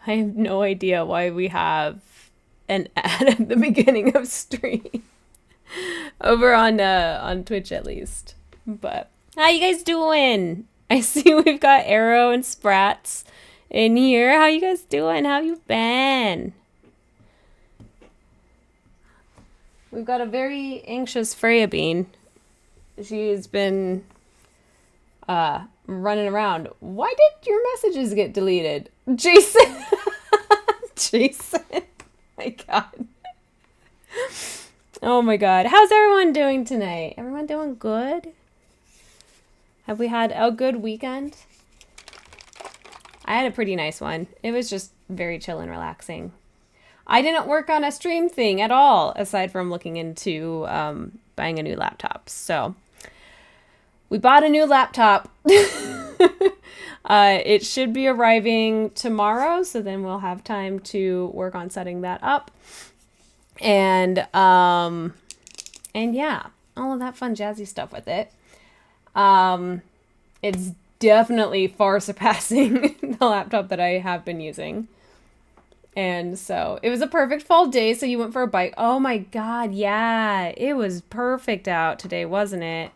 I have no idea why we have an ad at the beginning of stream. Over on Twitch at least. But how you guys doing? I see we've got Arrow and Sprats in here. How you guys doing? How you been? We've got a very anxious Freya Bean. She's been running around. Why did your messages get deleted? Jason. Jason. My God. Oh my God. How's everyone doing tonight? Everyone doing good? Have we had a good weekend? I had a pretty nice one. It was just very chill and relaxing. I didn't work on a stream thing at all, aside from looking into buying a new laptop. So we bought a new laptop. It should be arriving tomorrow, so then we'll have time to work on setting that up. And yeah, all of that fun jazzy stuff with it. It's definitely far surpassing the laptop that I have been using. And so it was a perfect fall day, so you went for a bike. Oh my God, yeah, it was perfect out today, wasn't it?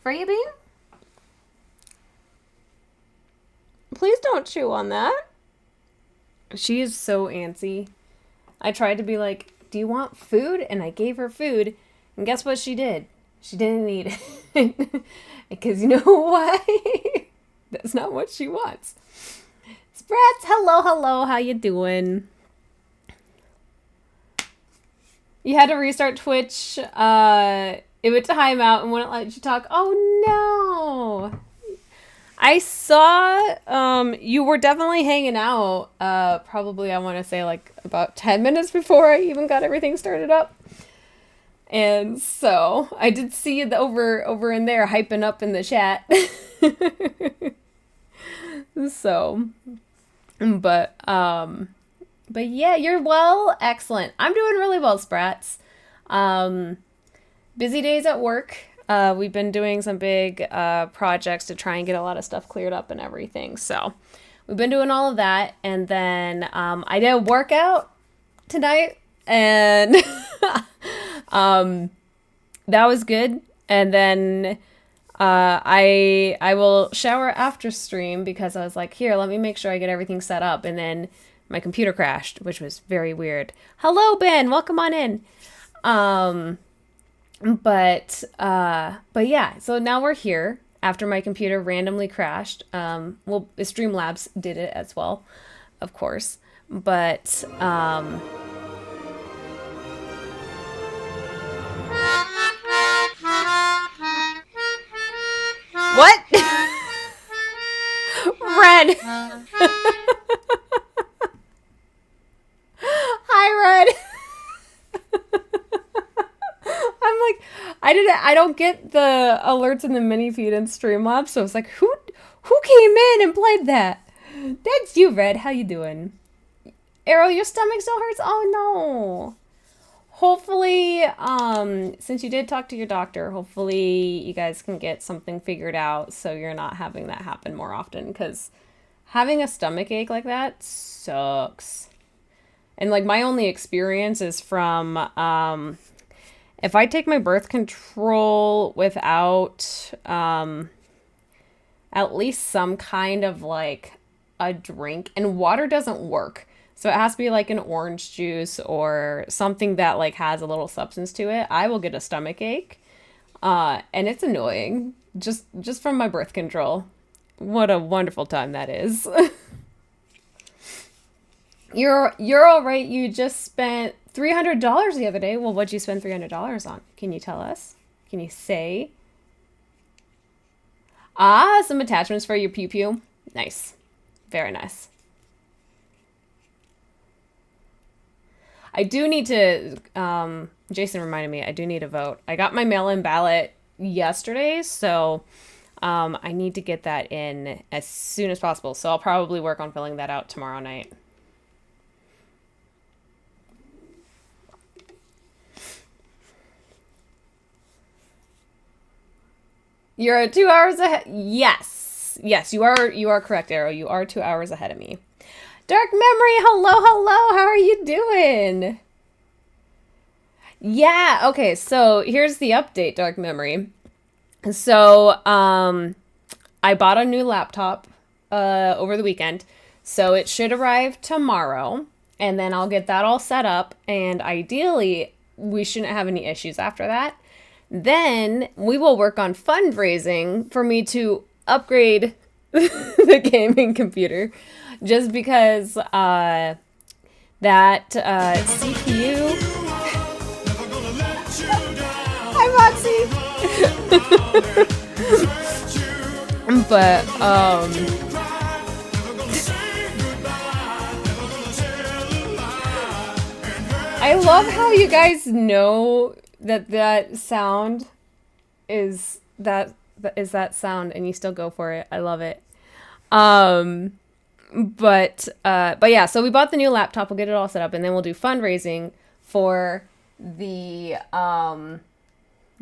Freya Bean? Please don't chew on that. She is so antsy. I tried to be like, do you want food? And I gave her food. And guess what she did? She didn't eat it. Because you know why? That's not what she wants. Sprats, hello, hello. How you doing? You had to restart Twitch. It would time out and wouldn't let you talk. Oh no. I saw you were definitely hanging out. Probably I want to say like about 10 minutes before I even got everything started up. And so I did see you over in there hyping up in the chat. So, but yeah, you're well. Excellent. I'm doing really well, Sprats. Busy days at work. We've been doing some big projects to try and get a lot of stuff cleared up and everything. So we've been doing all of that. And then I did a workout tonight. And that was good. And then I will shower after stream because I was like, here, let me make sure I get everything set up. And then my computer crashed, which was very weird. Hello, Ben. Welcome on in. But yeah, so now we're here after my computer randomly crashed. Well, Streamlabs did it as well, of course. But what? Red. Hi, Red. I'm like, I don't get the alerts in the mini feed and Streamlabs, so it's like, who came in and played that? That's you, Red. How you doing? Arrow, your stomach still hurts? Oh no. Hopefully, since you did talk to your doctor, hopefully you guys can get something figured out so you're not having that happen more often, because having a stomach ache like that sucks. And like my only experience is from if I take my birth control without at least some kind of like a drink, and water doesn't work. So it has to be like an orange juice or something that like has a little substance to it. I will get a stomach ache. And it's annoying. Just from my birth control. What a wonderful time that is. You're all right. You just spent $300 the other day. Well, what'd you spend $300 on? Can you tell us? Can you say? Ah, some attachments for your pew pew. Nice. Very nice. I do need to, Jason reminded me, I do need to vote. I got my mail-in ballot yesterday, so I need to get that in as soon as possible. So I'll probably work on filling that out tomorrow night. You're 2 hours ahead. Yes. Yes, you are correct, Arrow. You are 2 hours ahead of me. Dark Memory, hello. How are you doing? Yeah, okay. So, here's the update, Dark Memory. So, I bought a new laptop over the weekend. So, it should arrive tomorrow, and then I'll get that all set up, and ideally, we shouldn't have any issues after that. Then we will work on fundraising for me to upgrade the gaming computer, just because that CPU. Hi, Moxie. But I love how you guys know that sound is that sound, and you still go for it. I love it. But yeah, so we bought the new laptop. We'll get it all set up, and then we'll do fundraising for the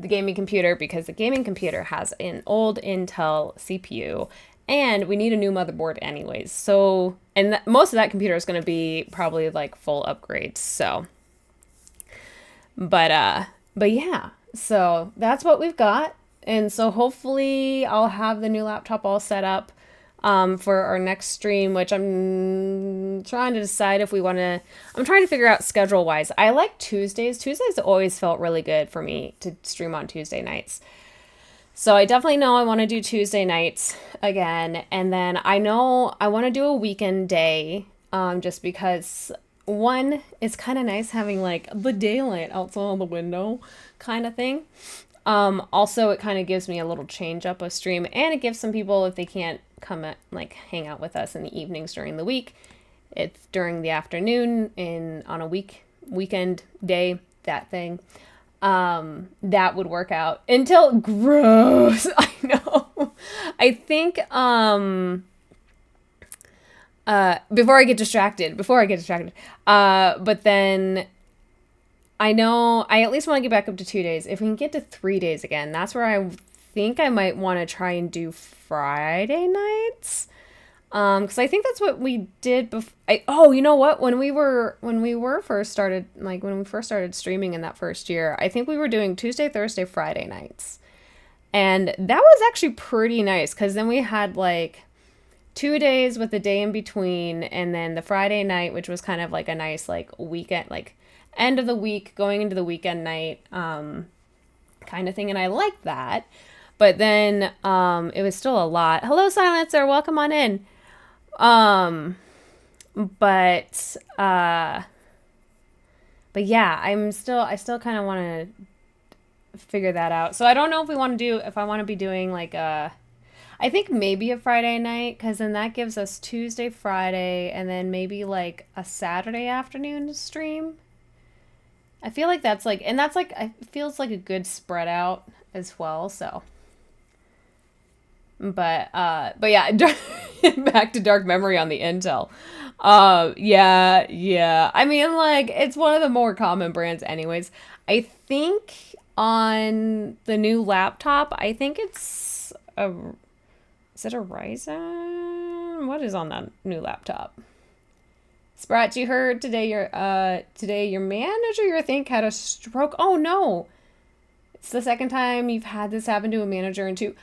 gaming computer, because the gaming computer has an old Intel CPU, and we need a new motherboard anyways. So, and most of that computer is going to be probably like full upgrades. So, but yeah, so that's what we've got. And so hopefully I'll have the new laptop all set up for our next stream, which I'm trying to decide if we want to. I'm trying to figure out schedule wise. I like Tuesdays. Tuesdays always felt really good for me to stream on Tuesday nights. So I definitely know I want to do Tuesday nights again. And then I know I want to do a weekend day, just because one, it's kind of nice having like the daylight outside the window kind of thing. Also, it kind of gives me a little change up of stream, and it gives some people, if they can't come at, like hang out with us in the evenings during the week, it's during the afternoon on a weekend day, that thing, that would work out until gross. I know. I think before I get distracted, but then I know I at least want to get back up to 2 days. If we can get to 3 days again, that's where I think I might want to try and do Friday nights. Because I think that's what we did before. You know what? When we first started streaming in that first year, I think we were doing Tuesday, Thursday, Friday nights. And that was actually pretty nice, because then we had like 2 days with a day in between, and then the Friday night, which was kind of like a nice like weekend, like end of the week going into the weekend night kind of thing, and I liked that. But then it was still a lot. Hello, Silencer, welcome on in. But yeah, I still kind of want to figure that out. So I don't know if I want to be doing like I think maybe a Friday night, because then that gives us Tuesday, Friday, and then maybe like a Saturday afternoon stream. I feel like that's like, it feels like a good spread out as well. So, but yeah, back to Dark Memory on the Intel. Yeah. I mean, like, it's one of the more common brands anyways. I think on the new laptop, I think is it a Ryzen? What is on that new laptop? Sprat, you heard today your manager, you think, had a stroke. Oh no. It's the second time you've had this happen to a manager in two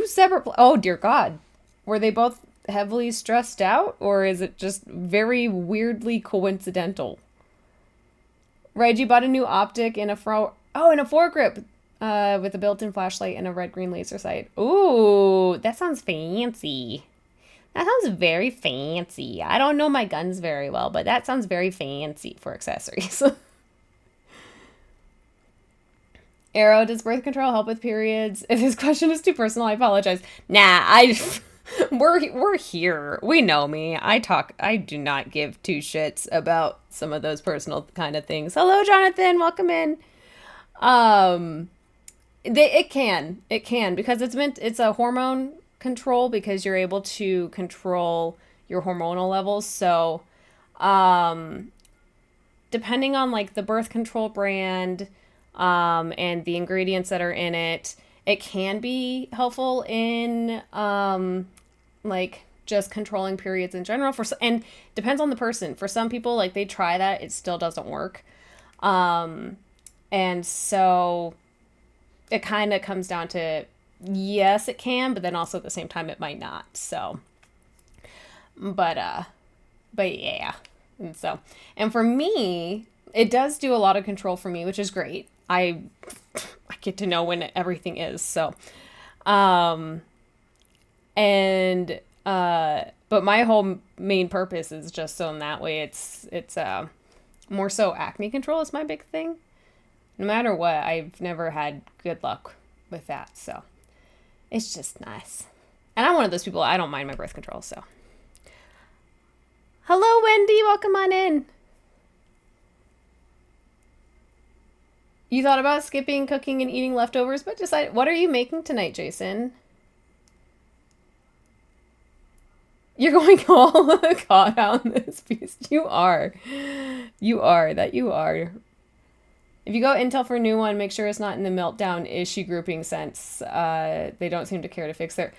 separate oh dear God. Were they both heavily stressed out, or is it just very weirdly coincidental? Reggie bought a new optic in a foregrip with a built-in flashlight and a red-green laser sight. Ooh, that sounds fancy. That sounds very fancy. I don't know my guns very well, but that sounds very fancy for accessories. Arrow, does birth control help with periods? If this question is too personal, I apologize. Nah, we're here. We know me. I do not give two shits about some of those personal kind of things. Hello, Jonathan. Welcome in. It can because it's a hormone control, because you're able to control your hormonal levels. So, depending on like the birth control brand, and the ingredients that are in it, it can be helpful in, like just controlling periods in general. And depends on the person. For some people, like they try that, it still doesn't work. And so it kind of comes down to, yes, it can, but then also at the same time it might not. So, but yeah. And for me, it does do a lot of control for me, which is great. I get to know when everything is. So, but my whole main purpose is just so in that way it's more so acne control is my big thing. No matter what, I've never had good luck with that. So it's just nice. And I'm one of those people, I don't mind my birth control. So hello, Wendy. Welcome on in. You thought about skipping cooking and eating leftovers, but decided, what are you making tonight, Jason? You're going all caught on this piece. You are. You are. If you go Intel for a new one, make sure it's not in the meltdown issue grouping sense. They don't seem to care to fix their...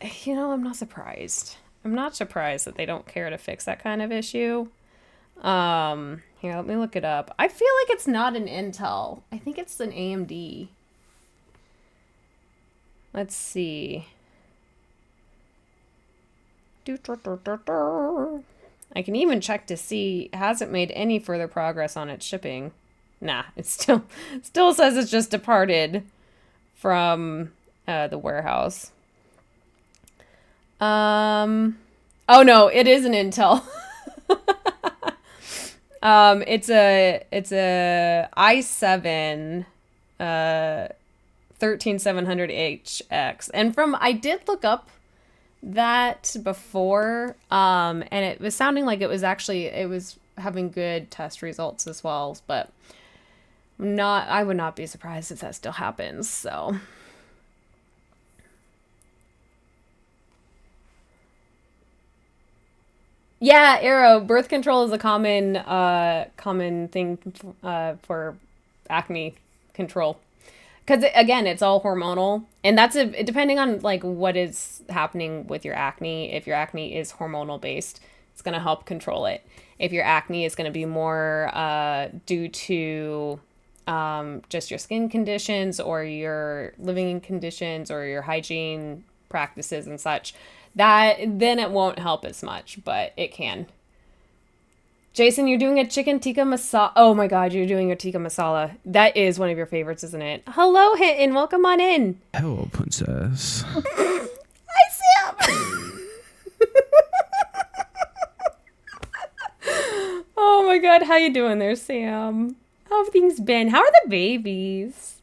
I'm not surprised. I'm not surprised that they don't care to fix that kind of issue. Here, let me look it up. I feel like it's not an Intel. I think it's an AMD. Let's see. I can even check to see, has it made any further progress on its shipping? Nah, it still says it's just departed from the warehouse. Oh no, it is an Intel. It's a i7 13700HX, and I did look up that before, and it was sounding like it was having good test results as well, but I would not be surprised if that still happens. So yeah, Arrow, birth control is a common thing for acne control. Because, again, it's all hormonal. And that's depending on, like, what is happening with your acne. If your acne is hormonal based, it's going to help control it. If your acne is going to be more due to just your skin conditions or your living conditions or your hygiene practices and such, then it won't help as much, but it can. Jason, you're doing a chicken tikka masala. Oh my God, you're doing a tikka masala. That is one of your favorites, isn't it? Hello, Hinton. Welcome on in. Hello, princess. Hi, Sam. Oh my God, how you doing there, Sam? How have things been? How are the babies?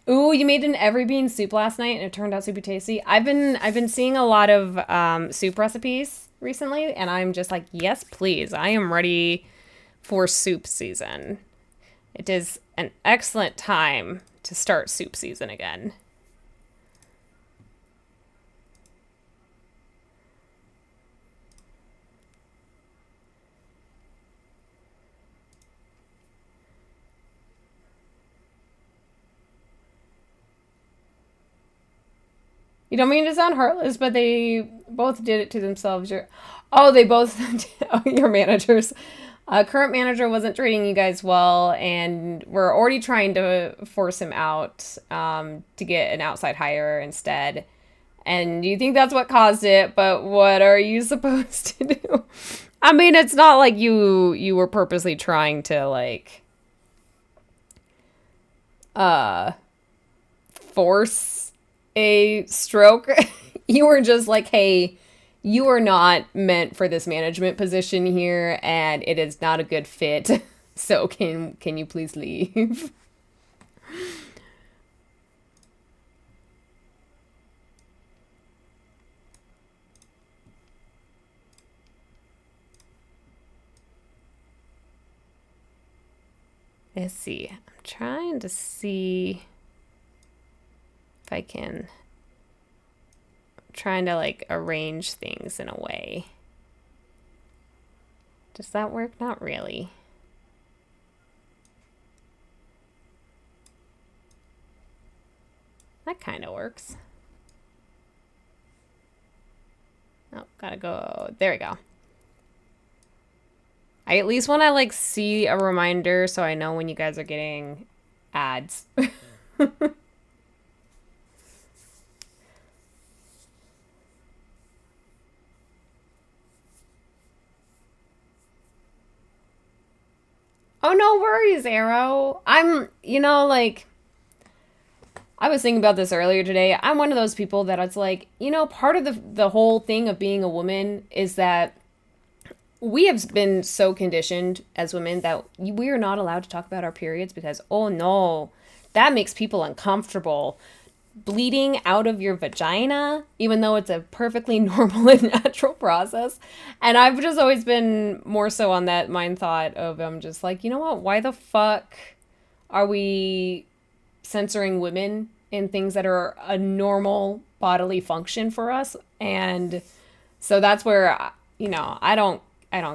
Ooh, you made an every bean soup last night and it turned out super tasty. I've been seeing a lot of soup recipes recently, and I'm just like, yes, please. I am ready for soup season. It is an excellent time to start soup season again. You don't mean to sound heartless, but they both did it to themselves. They both, your managers. Current manager wasn't treating you guys well, and we're already trying to force him out to get an outside hire instead. And you think that's what caused it, but what are you supposed to do? I mean, it's not like you were purposely trying to, like, force a stroke. You were just like, hey, you are not meant for this management position here, and it is not a good fit. So can you please leave? Let's see. I'm trying to see if I can. I'm trying to, like, arrange things in a way. Does that work? Not really. That kind of works. Oh, gotta go. There we go. I at least want to like see a reminder so I know when you guys are getting ads. Oh, no worries, Arrow. Like, I was thinking about this earlier today. I'm one of those people that it's like, part of the whole thing of being a woman is that we have been so conditioned as women that we are not allowed to talk about our periods because, oh no, that makes people uncomfortable. Bleeding out of your vagina, even though it's a perfectly normal and natural process. And I've just always been more so on that mind thought of I'm just like, you know what? Why the fuck are we censoring women in things that are a normal bodily function for us? And so that's where, I don't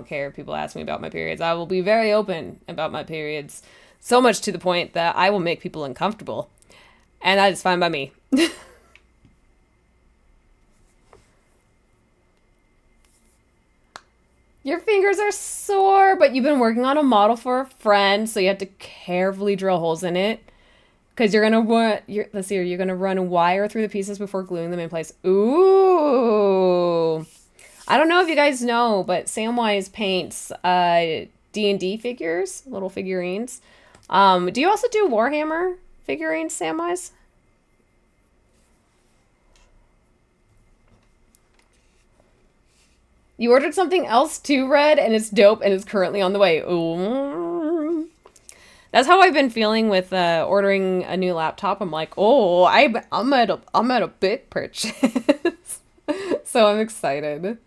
care if people ask me about my periods. I will be very open about my periods, so much to the point that I will make people uncomfortable. And that is fine by me. Your fingers are sore, but you've been working on a model for a friend, so you have to carefully drill holes in it. Because you're going to let's see here, you're going to run a wire through the pieces before gluing them in place. Ooh. I don't know if you guys know, but Samwise paints D&D figures, little figurines. Do you also do Warhammer figurines, Samwise? You ordered something else too, Red, and it's dope and it's currently on the way. Ooh. That's how I've been feeling with ordering a new laptop. I'm like, oh, I'm at a big purchase. So I'm excited.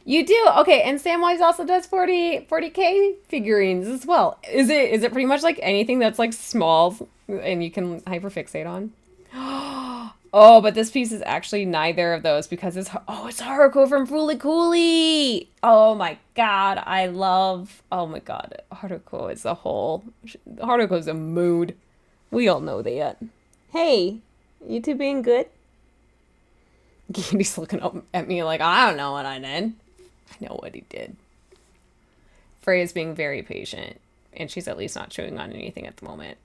You do? Okay, and Samwise also does 40K figurines as well. Is it pretty much like anything that's like small and you can hyperfixate on? Oh, but this piece is actually neither of those because it's Haruko from Fooly Cooly. Oh my god, oh my god, Haruko is Haruko's a mood. We all know that. Hey, you two being good? He's looking up at me like, I don't know what I did. I know what he did. Freya's being very patient, and she's at least not chewing on anything at the moment.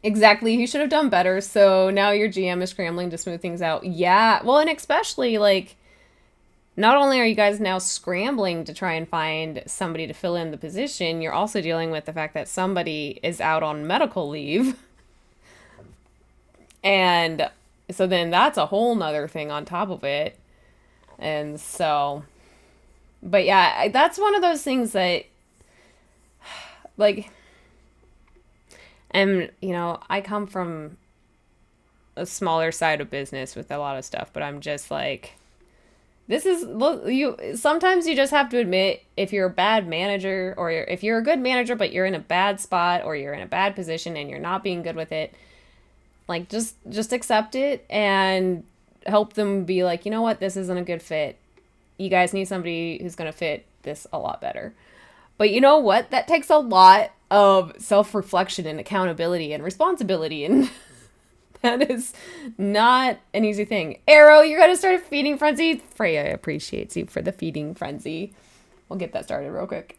Exactly, he should have done better, so now your GM is scrambling to smooth things out. Yeah, well, and especially, like, not only are you guys now scrambling to try and find somebody to fill in the position, you're also dealing with the fact that somebody is out on medical leave. And so then that's a whole nother thing on top of it. And so, but yeah, that's one of those things that, like, and, I come from a smaller side of business with a lot of stuff, but I'm just like, sometimes you just have to admit if you're a bad manager or if you're a good manager, but you're in a bad spot or you're in a bad position and you're not being good with it, like, just accept it and help them be like, you know what, this isn't a good fit. You guys need somebody who's going to fit this a lot better. But you know what? That takes a lot of self-reflection and accountability and responsibility, and that is not an easy thing. Arrow, you're going to start a feeding frenzy. Freya appreciates you for the feeding frenzy. We'll get that started real quick.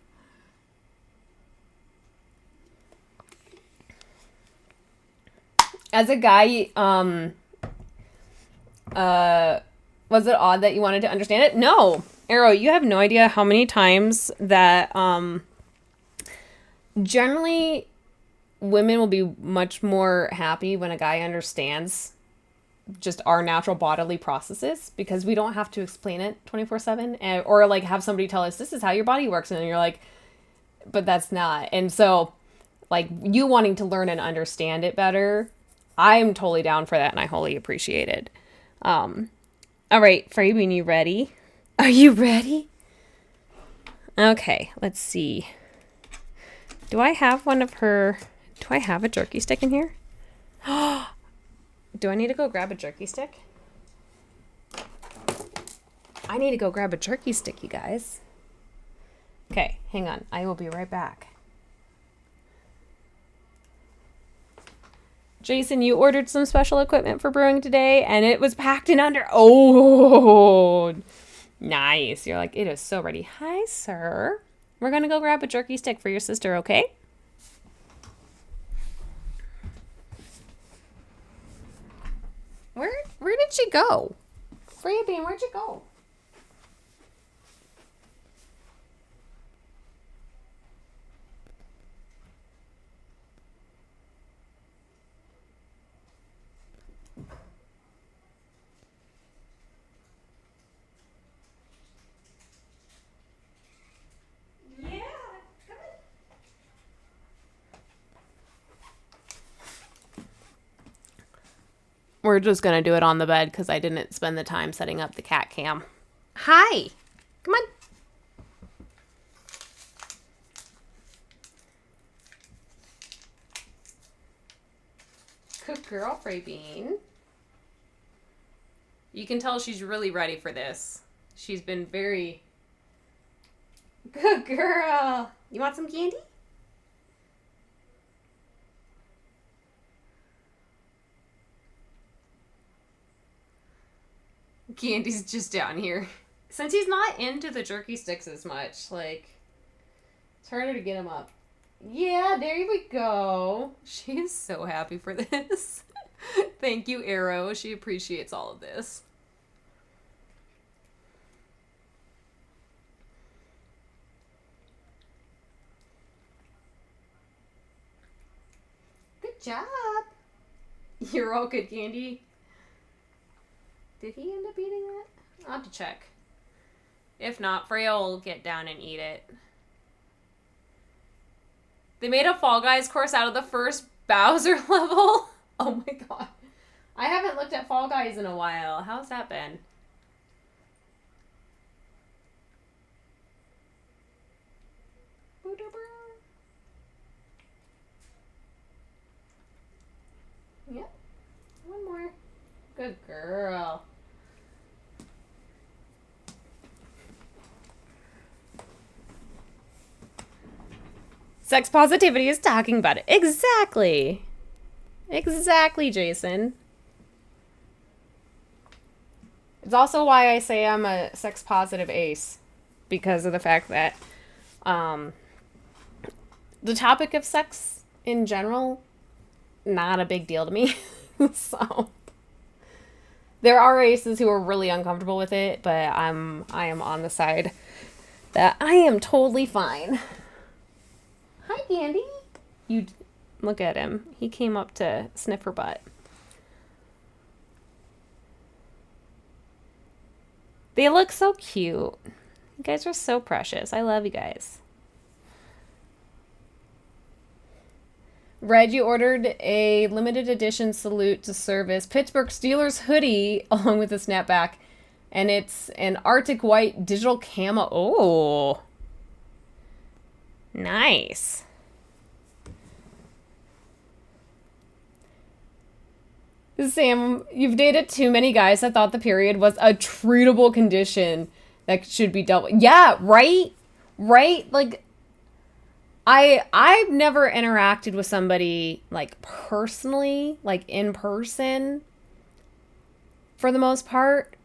As a guy, was it odd that you wanted to understand it? No. Arrow, you have no idea how many times that, generally women will be much more happy when a guy understands just our natural bodily processes because we don't have to explain it 24/7 or like have somebody tell us this is how your body works. And then you're like, but that's not. And so like you wanting to learn and understand it better, I'm totally down for that, and I wholly appreciate it. All right, Fabian, you ready? Are you ready? Okay, let's see. Do I have a jerky stick in here? Do I need to go grab a jerky stick? I need to go grab a jerky stick, you guys. Okay, hang on. I will be right back. Jason, you ordered some special equipment for brewing today, and it was packed in under... Oh, nice. You're like, it is so ready. Hi, sir. We're going to go grab a jerky stick for your sister, okay? Where did she go? Freya Bean, where'd you go? We're just going to do it on the bed because I didn't spend the time setting up the cat cam. Hi. Come on. Good girl, Frey Bean. You can tell she's really ready for this. She's been very... Good girl. You want some candy? Candy's just down here. Since he's not into the jerky sticks as much, like, it's harder to get him up. Yeah, there we go. She is so happy for this. Thank you, Arrow. She appreciates all of this. Good job. You're all good, Candy. Did he end up eating that? I'll have to check. If not, Freya will get down and eat it. They made a Fall Guys course out of the first Bowser level. Oh my god. I haven't looked at Fall Guys in a while. How's that been? Yep. One more. Good girl. Sex positivity is talking about it. Exactly. Exactly, Jason. It's also why I say I'm a sex positive ace. Because of the fact that the topic of sex in general, not a big deal to me. So there are aces who are really uncomfortable with it, but I am on the side that I am totally fine. Hi, Candy. You look at him. He came up to sniff her butt. They look so cute. You guys are so precious. I love you guys. Red, you ordered a limited edition salute to service Pittsburgh Steelers hoodie along with a snapback. And it's an Arctic white digital camo. Oh. Nice. Sam, you've dated too many guys that thought the period was a treatable condition that should be dealt with. Yeah, right? Right? Like, I've never interacted with somebody, like, personally, like, in person, for the most part,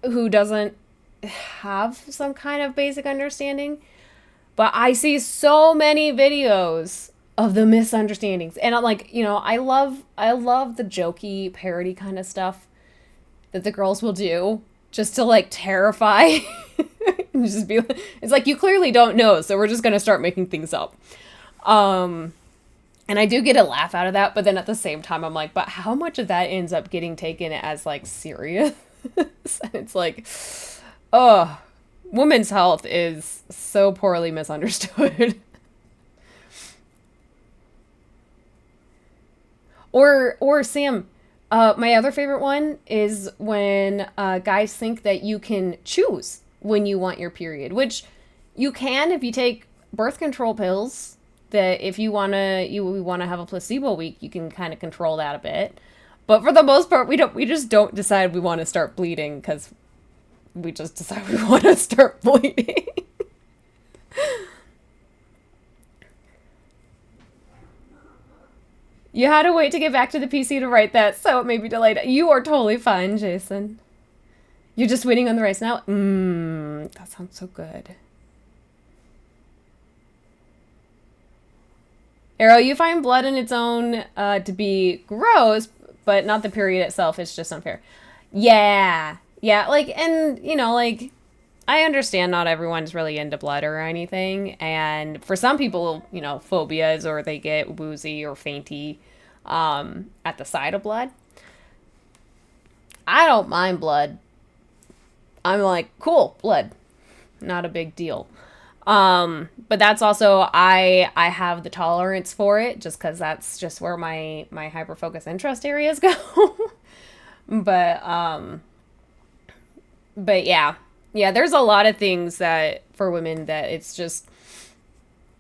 who doesn't have some kind of basic understanding. But I see so many videos of the misunderstandings. And I'm like, you know, I love the jokey parody kind of stuff that the girls will do just to like terrify and just be like, it's like, you clearly don't know, so we're just going to start making things up. And I do get a laugh out of that, but then at the same time, I'm like, but how much of that ends up getting taken as like serious? And it's like, oh, women's health is so poorly misunderstood. Or Sam, my other favorite one is when guys think that you can choose when you want your period, which you can if you take birth control pills that if you wanna have a placebo week, you can kind of control that a bit. But for the most part, we just don't decide we want to start bleeding because we just decide we want to start bleeding. You had to wait to get back to the PC to write that, so it may be delayed. You are totally fine, Jason. You're just waiting on the rice now? That sounds so good. Arrow, you find blood in its own to be gross, but not the period itself. It's just unfair. Yeah. Yeah, like, and, you know, like, I understand not everyone's really into blood or anything. And for some people, you know, phobias or they get woozy or fainty at the sight of blood. I don't mind blood. I'm like, cool, blood. Not a big deal. But that's also, I have the tolerance for it just because that's just where my hyper-focus interest areas go. But yeah. Yeah, there's a lot of things that for women that it's just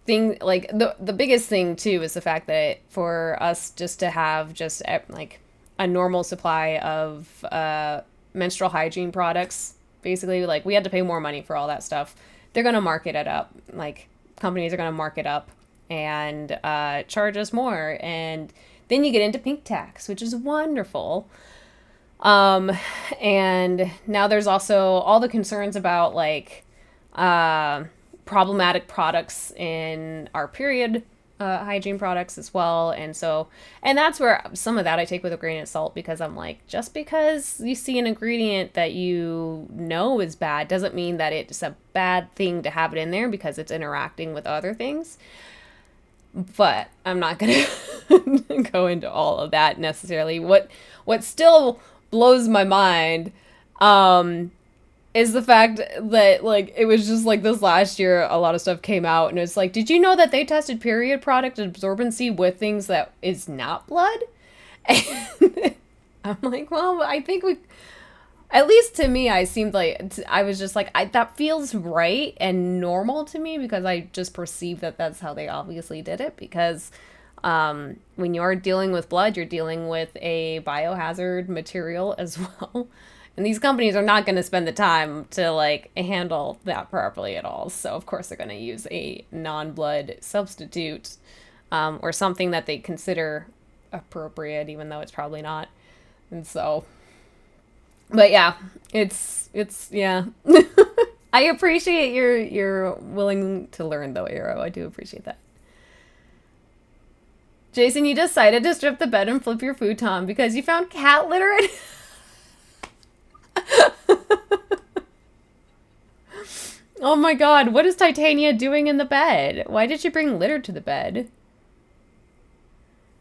like the biggest thing too is the fact that for us just to have just like a normal supply of menstrual hygiene products, basically, like we had to pay more money for all that stuff. They're going to market it up. Like companies are going to mark it up and charge us more. And then you get into pink tax, which is wonderful. And now there's also all the concerns about like problematic products in our period hygiene products as well. And that's where some of that I take with a grain of salt, because I'm like, just because you see an ingredient that you know is bad doesn't mean that it's a bad thing to have it in there because it's interacting with other things. But I'm not going to go into all of that necessarily. What still blows my mind is the fact that, like, it was just like this last year, a lot of stuff came out and it's like, did you know that they tested period product absorbency with things that is not blood? And I'm like, well, I think at least to me, I seemed like, I was just like, that feels right and normal to me because I just perceive that that's how they obviously did it, because when you're dealing with blood, you're dealing with a biohazard material as well. And these companies are not going to spend the time to like handle that properly at all. So of course they're going to use a non-blood substitute or something that they consider appropriate, even though it's probably not. And so, but yeah, it's yeah. I appreciate you're willing to learn though, Arrow. I do appreciate that. Jason, you decided to strip the bed and flip your futon because you found cat litter in Oh my god, what is Titania doing in the bed? Why did she bring litter to the bed?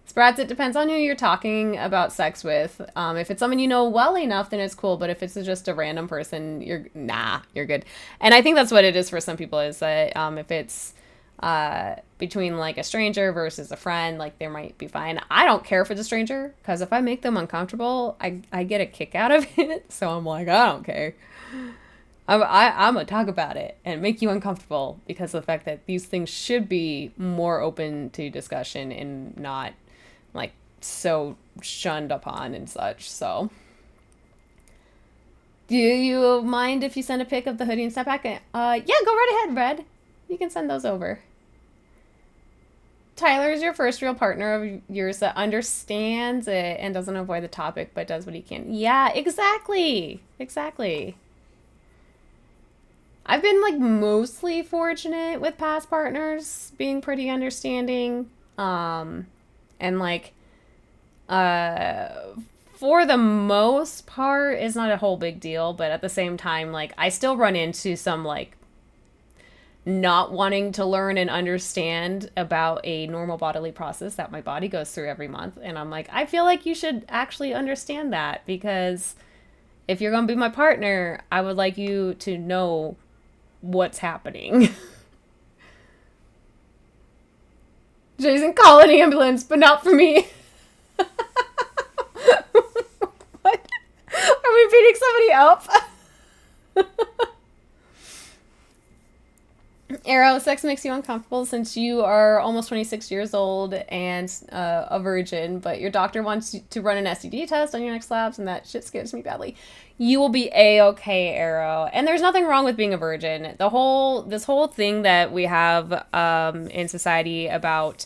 Sprats, it depends on who you're talking about sex with. If it's someone you know well enough, then it's cool. But if it's just a random person, you're good. And I think that's what it is for some people, is that if it's between like a stranger versus a friend, like they might be fine. I don't care if it's a stranger, because if I make them uncomfortable, I get a kick out of it. So I'm like, I don't care. I'm gonna talk about it and make you uncomfortable because of the fact that these things should be more open to discussion and not like so shunned upon and such. So do you mind if you send a pic of the hoodie and snapback? Yeah, go right ahead, Red. You can send those over. Tyler is your first real partner of yours that understands it and doesn't avoid the topic but does what he can. Yeah, exactly. I've been like mostly fortunate with past partners being pretty understanding. And like for the most part it's not a whole big deal, but at the same time, like I still run into some like not wanting to learn and understand about a normal bodily process that my body goes through every month. And I'm like, I feel like you should actually understand that, because if you're going to be my partner, I would like you to know what's happening. Jason, call an ambulance, but not for me. What? Are we beating somebody up? Arrow, sex makes you uncomfortable since you are almost 26 years old and a virgin, but your doctor wants you to run an STD test on your next labs, and that shit scares me badly. You will be a-okay, Arrow. And there's nothing wrong with being a virgin. This whole thing that we have in society about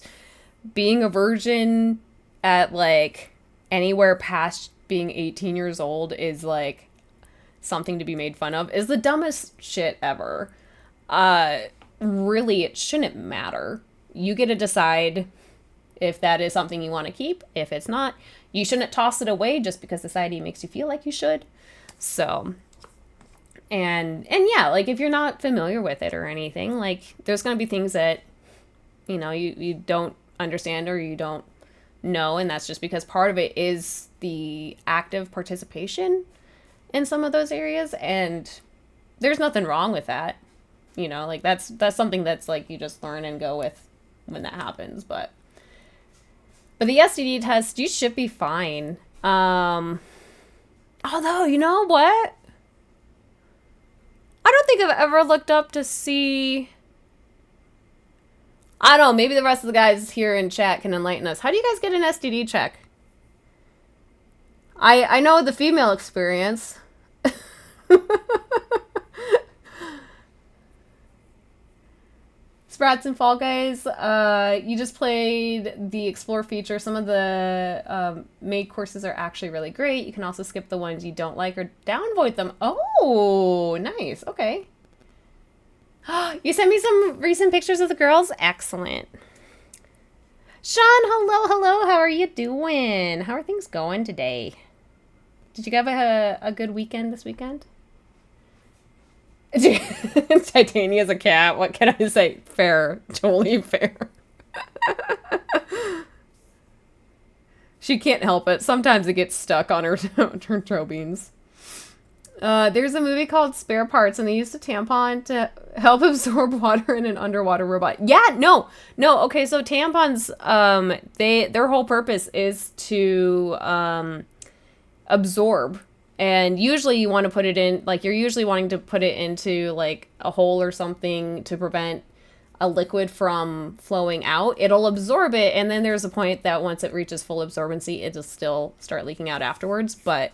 being a virgin at like anywhere past being 18 years old is like something to be made fun of, is the dumbest shit ever. Really, it shouldn't matter. You get to decide if that is something you want to keep. If it's not, you shouldn't toss it away just because society makes you feel like you should. So, and yeah, like if you're not familiar with it or anything, like there's going to be things that, you know, you don't understand or you don't know. And that's just because part of it is the active participation in some of those areas. And there's nothing wrong with that. You know, like that's something that's like you just learn and go with when that happens. But the STD test, you should be fine. Although, you know what? I don't think I've ever looked up to see. I don't know. Maybe the rest of the guys here in chat can enlighten us. How do you guys get an STD check? I know the female experience. Sprats and Fall Guys, you just played the Explore feature. Some of the maid courses are actually really great. You can also skip the ones you don't like or downvote them. Oh, nice. Okay. You sent me some recent pictures of the girls? Excellent. Sean, hello. How are you doing? How are things going today? Did you have a good weekend this weekend? Titania's a cat. What can I say? Fair. Totally fair. She can't help it. Sometimes it gets stuck on her toe beans. There's a movie called Spare Parts, and they used a tampon to help absorb water in an underwater robot. Yeah, no. Okay, so tampons, their whole purpose is to absorb. And usually you want to put it in, like, you're usually wanting to put it into, like, a hole or something to prevent a liquid from flowing out. It'll absorb it, and then there's a point that once it reaches full absorbency, it'll still start leaking out afterwards. But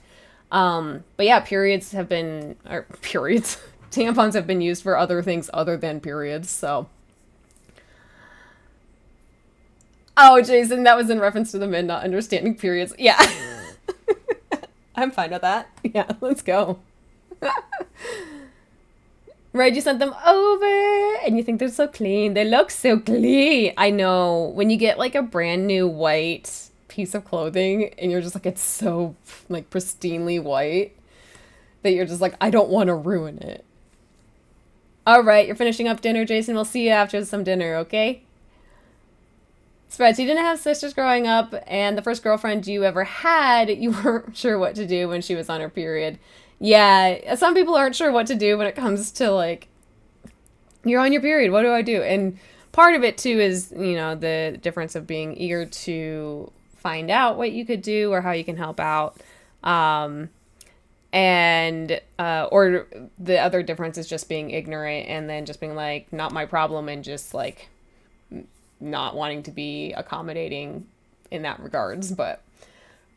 yeah, tampons have been used for other things other than periods, so. Oh, Jason, that was in reference to the men not understanding periods. Yeah. I'm fine with that. Yeah, let's go. Right, you sent them over, and you think they're so clean. They look so clean. I know. When you get, like, a brand new white piece of clothing, and you're just like, it's so, like, pristinely white, that you're just like, I don't want to ruin it. All right, you're finishing up dinner, Jason. We'll see you after some dinner, okay? Spreads, you didn't have sisters growing up, and the first girlfriend you ever had, you weren't sure what to do when she was on her period. Yeah, some people aren't sure what to do when it comes to, like, you're on your period, what do I do? And part of it, too, is, you know, the difference of being eager to find out what you could do or how you can help out. Or the other difference is just being ignorant and then just being like, not my problem, and just, like, not wanting to be accommodating in that regards. But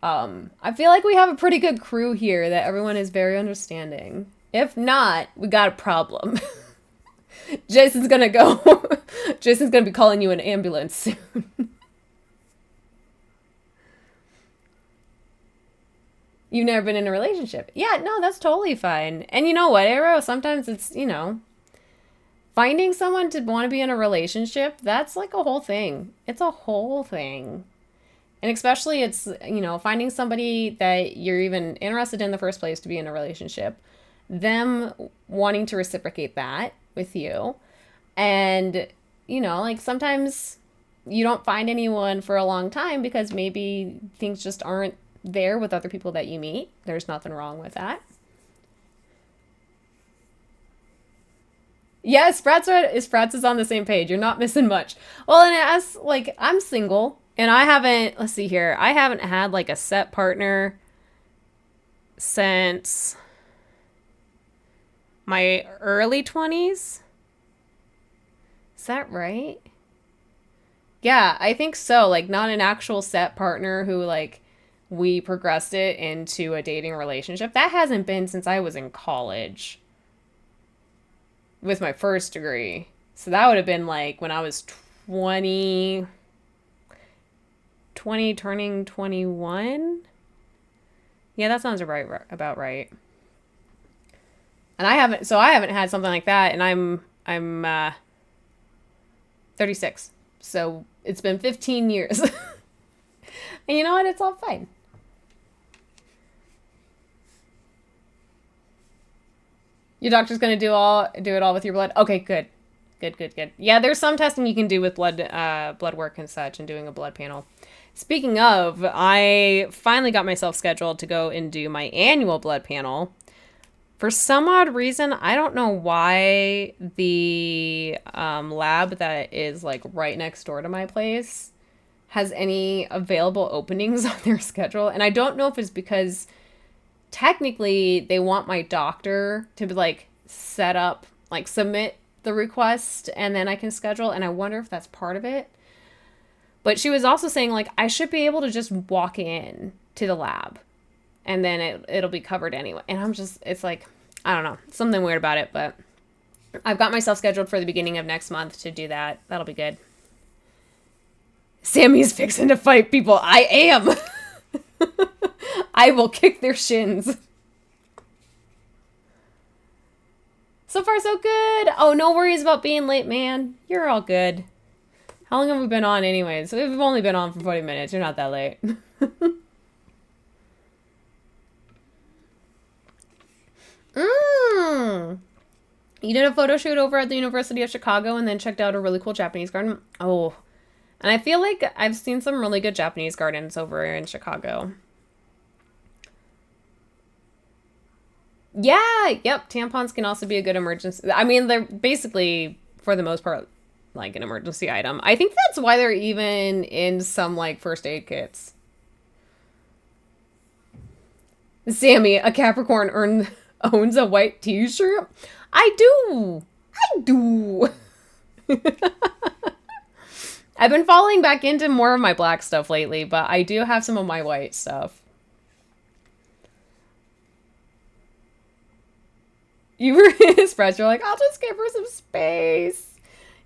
I feel like we have a pretty good crew here, that everyone is very understanding. If not, we got a problem. Jason's gonna be calling you an ambulance soon. You've never been in a relationship. Yeah, no, that's totally fine. And you know what, Arrow? Sometimes it's, you know, finding someone to want to be in a relationship, that's like a whole thing. It's a whole thing. And especially it's, you know, finding somebody that you're even interested in the first place to be in a relationship, them wanting to reciprocate that with you. And, you know, like sometimes you don't find anyone for a long time because maybe things just aren't there with other people that you meet. There's nothing wrong with that. Yes, Sprats is on the same page. You're not missing much. Well, and as, like, I'm single, and I haven't had, like, a set partner since my early 20s. Is that right? Yeah, I think so. Like, not an actual set partner who, like, we progressed it into a dating relationship. That hasn't been since I was in college with my first degree. So that would have been like when I was 20, 20 turning 21. Yeah, that sounds about right. And I haven't had something like that, and I'm 36. So it's been 15 years. And you know what? It's all fine. Your doctor's gonna do it all with your blood. Okay, good, good. Yeah, there's some testing you can do with blood work and such, and doing a blood panel. Speaking of, I finally got myself scheduled to go and do my annual blood panel. For some odd reason, I don't know why the lab that is like right next door to my place has any available openings on their schedule. And I don't know if it's because technically they want my doctor to like set up, like submit the request and then I can schedule. And I wonder if that's part of it. But she was also saying like I should be able to just walk in to the lab and then it'll be covered anyway. And it's like, I don't know, something weird about it, but I've got myself scheduled for the beginning of next month to do that. That'll be good. Sammy's fixing to fight people. I am. I will kick their shins. So far, so good. Oh, no worries about being late, man. You're all good. How long have we been on anyways? We've only been on for 40 minutes. You're not that late. You did a photo shoot over at the University of Chicago and then checked out a really cool Japanese garden. Oh, and I feel like I've seen some really good Japanese gardens over in Chicago. Yeah, yep. Tampons can also be a good emergency. I mean, they're basically, for the most part, like an emergency item. I think that's why they're even in some like first aid kits. Sammy, a Capricorn owns a white t-shirt. I do. I do. I've been falling back into more of my black stuff lately, but I do have some of my white stuff. You were expressed. You're like, I'll just give her some space.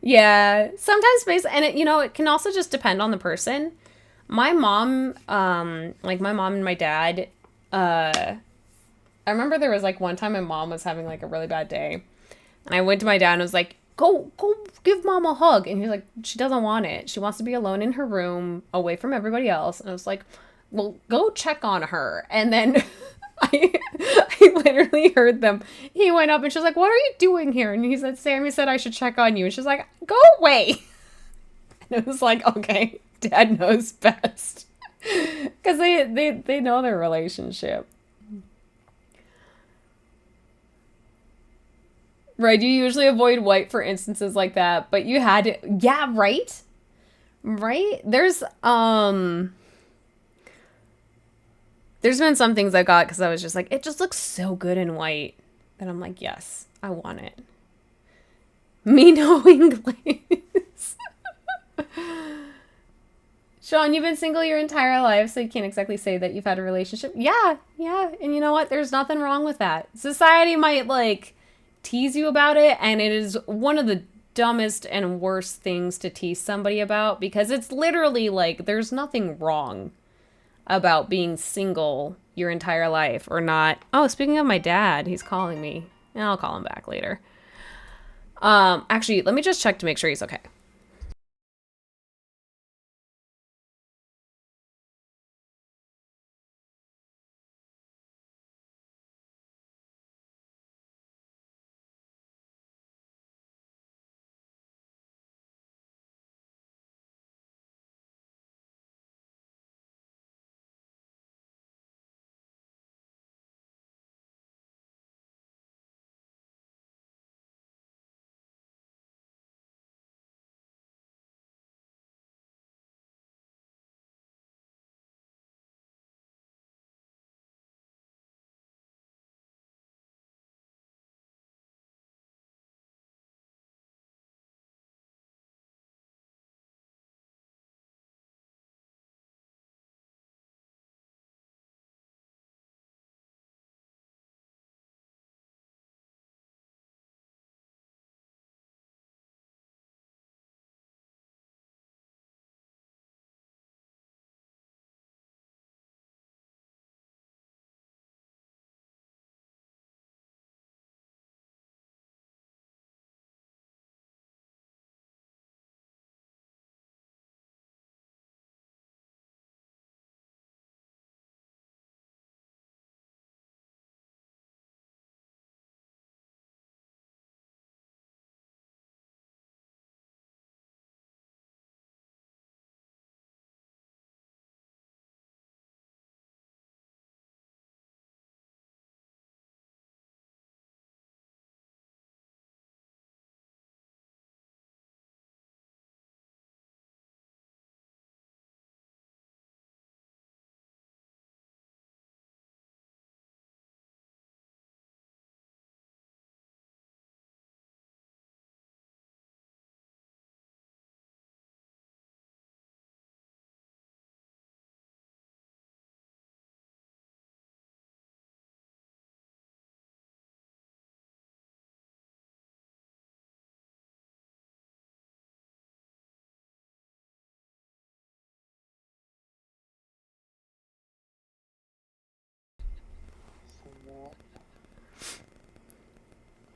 Yeah, sometimes space, and it can also just depend on the person. My mom, like my mom and my dad, I remember there was like one time my mom was having like a really bad day, and I went to my dad and was like, go give mom a hug. And he's like, she doesn't want it. She wants to be alone in her room, away from everybody else. And I was like, well, go check on her. And then I literally heard them. He went up and she was like, what are you doing here? And he said, Sammy said I should check on you. And she's like, go away. And it was like, okay, dad knows best. Because they know their relationship. Right, you usually avoid white for instances like that, but you had to, yeah, right? Right? There's been some things I got because I was just like, it just looks so good in white. And I'm like, yes, I want it. Me knowing Glaze. Sean, you've been single your entire life, so you can't exactly say that you've had a relationship. Yeah. And you know what? There's nothing wrong with that. Society might, like, tease you about it, and it is one of the dumbest and worst things to tease somebody about because it's literally like there's nothing wrong about being single your entire life or not. Oh, speaking of my dad, he's calling me. I'll call him back later. Actually, let me just check to make sure he's okay.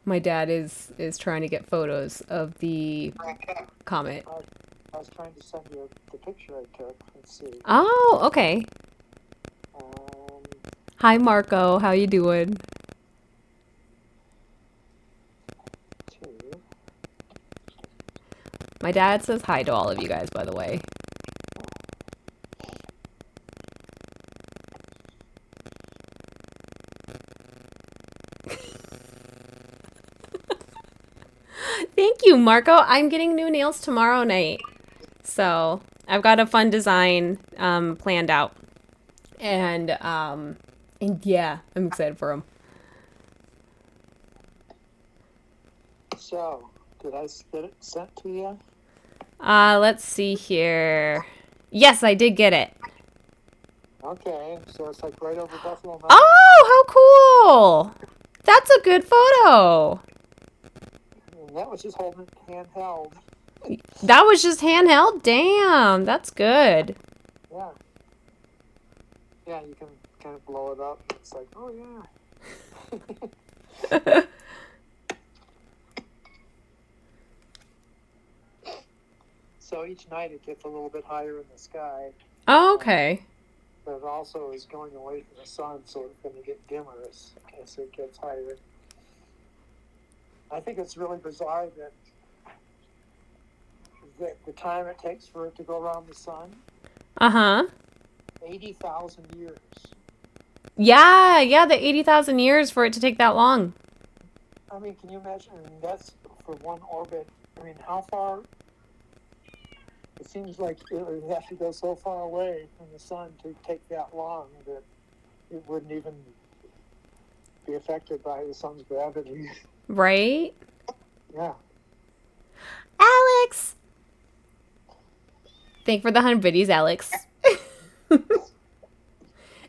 My dad is trying to get photos of the I, comet. I was trying to send you the picture I took. Let's see. Oh, okay. Um, Hi, Marco. How you doing? two. My dad says hi to all of you guys, by the way. Thank you, Marco. I'm getting new nails tomorrow night. So I've got a fun design planned out. And yeah, I'm excited for them. So, did I get it sent to you? Let's see here. Yes, I did get it. Okay, so it's like right over Buffalo Mountain. Oh, how cool! That's a good photo. And that was just holding it handheld. That was just handheld? Damn, that's good. Yeah. Yeah, you can kind of blow it up. And it's like, oh yeah. So each night it gets a little bit higher in the sky. Okay. But it also is going away from the sun, so it's going to get dimmer as it gets higher. I think it's really bizarre that the time it takes for it to go around the sun, Uh-huh. 80,000 years. Yeah, the 80,000 years for it to take that long. I mean, can you imagine? I mean, that's for one orbit. I mean, how far? It seems like it would have to go so far away from the sun to take that long that it wouldn't even be affected by the sun's gravity. Right? Yeah. Alex! Thank for the 100 biddies, Alex.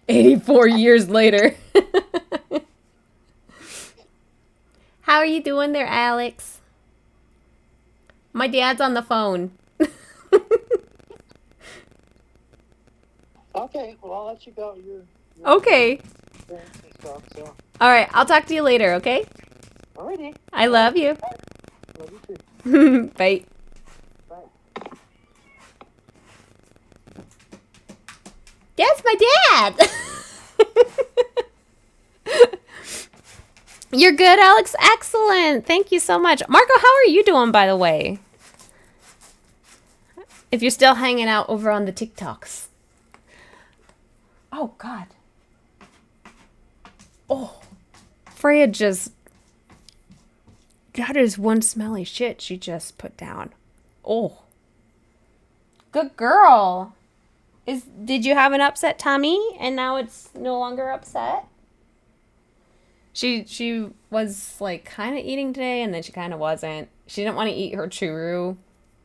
84 years later. How are you doing there, Alex? My dad's on the phone. Okay, well, I'll let you go. You're Okay. doing some stuff, so. All right, I'll talk to you later, okay? Alrighty. I love you. Love you too. Bye. Bye. That's my dad. You're good, Alex. Excellent. Thank you so much. Marco, how are you doing, by the way? If you're still hanging out over on the TikToks. Oh, God. Oh, Freya just... That is one smelly shit she just put down. Oh. Good girl. Did you have an upset tummy and now it's no longer upset? She was like kind of eating today and then she kind of wasn't. She didn't want to eat her churro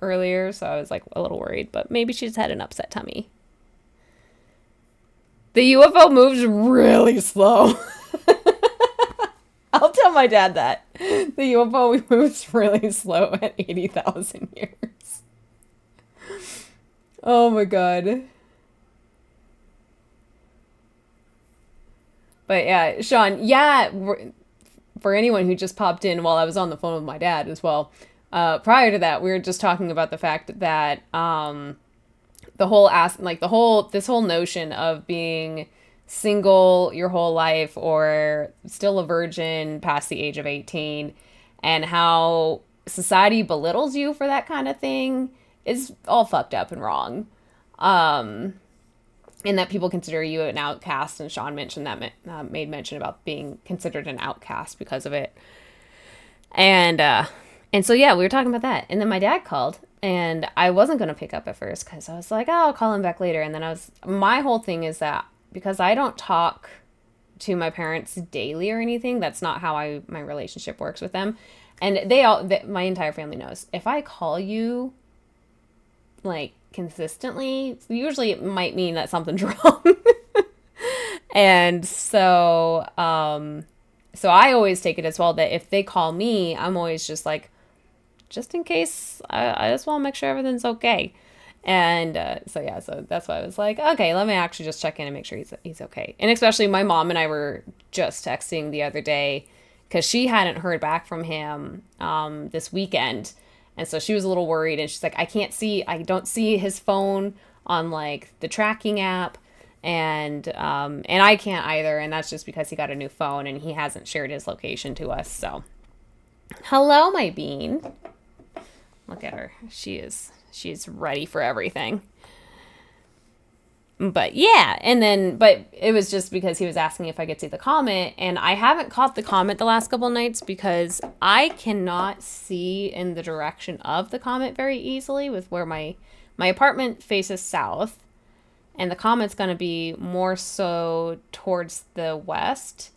earlier, so I was like a little worried, but maybe she just had an upset tummy. The UFO moves really slow. I'll tell my dad that. The UFO moves really slow at 80,000 years. Oh my god. But yeah, Sean, yeah, for anyone who just popped in while I was on the phone with my dad as well, prior to that, we were just talking about the fact that this whole notion of being single your whole life or still a virgin past the age of 18 and how society belittles you for that kind of thing is all fucked up and wrong. And that people consider you an outcast, and Sean mentioned that made mention about being considered an outcast because of it. And so yeah, we were talking about that, and then my dad called, and I wasn't gonna pick up at first because I was like, oh, I'll call him back later. And then my whole thing is that because I don't talk to my parents daily or anything, that's not how my relationship works with them, and my entire family knows if I call you like consistently, usually it might mean that something's wrong. And so I always take it as well that if they call me, I'm always just like, just in case, I just want to make sure everything's okay. And so that's why I was like, okay, let me actually just check in and make sure he's okay. And especially my mom and I were just texting the other day because she hadn't heard back from him this weekend. And so she was a little worried, and she's like, I don't see his phone on like the tracking app, and I can't either, and that's just because he got a new phone and he hasn't shared his location to us. So hello, my bean. Look at her. She's ready for everything. But yeah, but it was just because he was asking if I could see the comet, and I haven't caught the comet the last couple nights because I cannot see in the direction of the comet very easily with where my apartment faces south, and the comet's going to be more so towards the west.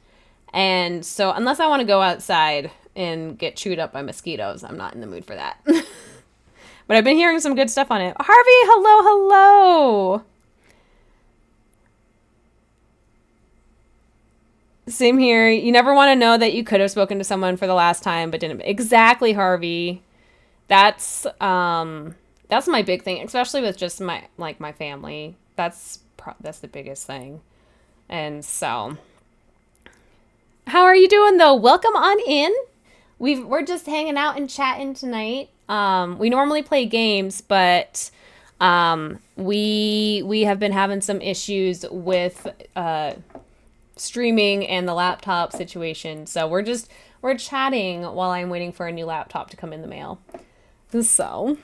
And so unless I want to go outside and get chewed up by mosquitoes, I'm not in the mood for that. But I've been hearing some good stuff on it. Harvey, hello. Same here. You never want to know that you could have spoken to someone for the last time but didn't. Exactly, Harvey. That's my big thing, especially with just my family. That's the biggest thing. And so, how are you doing though? Welcome on in. We're just hanging out and chatting tonight. We normally play games, but we have been having some issues with streaming and the laptop situation. So we're chatting while I'm waiting for a new laptop to come in the mail. So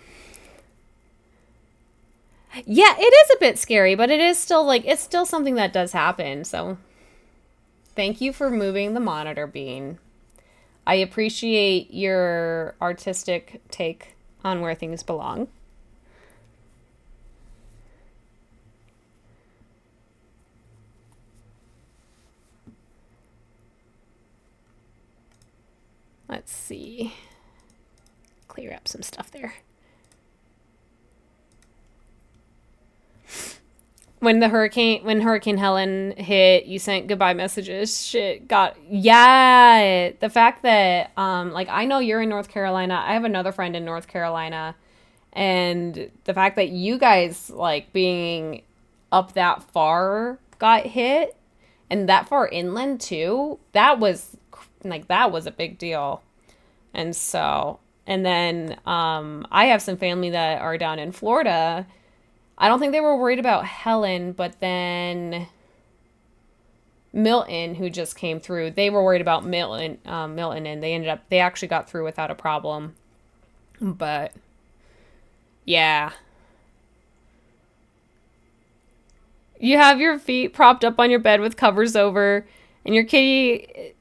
yeah, it is a bit scary, but it is still it's still something that does happen. So thank you for moving the monitor, Bean. I appreciate your artistic take on where things belong. Let's see. Clear up some stuff there. When Hurricane Helen hit, you sent goodbye messages. Yeah. The fact that I know you're in North Carolina. I have another friend in North Carolina, and the fact that you guys being up that far got hit, and that far inland too. That was a big deal. And so, and then I have some family that are down in Florida. I don't think they were worried about Helen, but then Milton, who just came through, they were worried about Milton, and they actually got through without a problem. But yeah. You have your feet propped up on your bed with covers over, and your kitty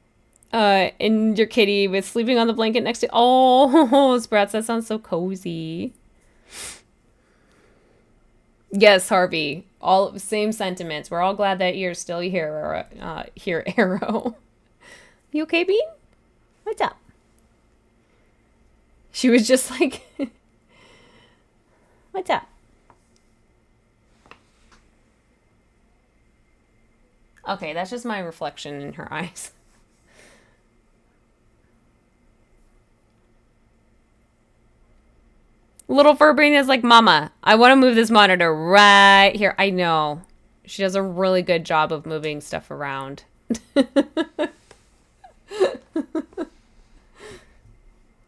was sleeping on the blanket next to. Oh, Sprats, that sounds so cozy. Yes, Harvey. All same sentiments. We're all glad that you're still here, Arrow. You okay, Bean? What's up? She was just like, what's up? Okay, that's just my reflection in her eyes. Little Furbrain is like, Mama, I want to move this monitor right here. I know. She does a really good job of moving stuff around.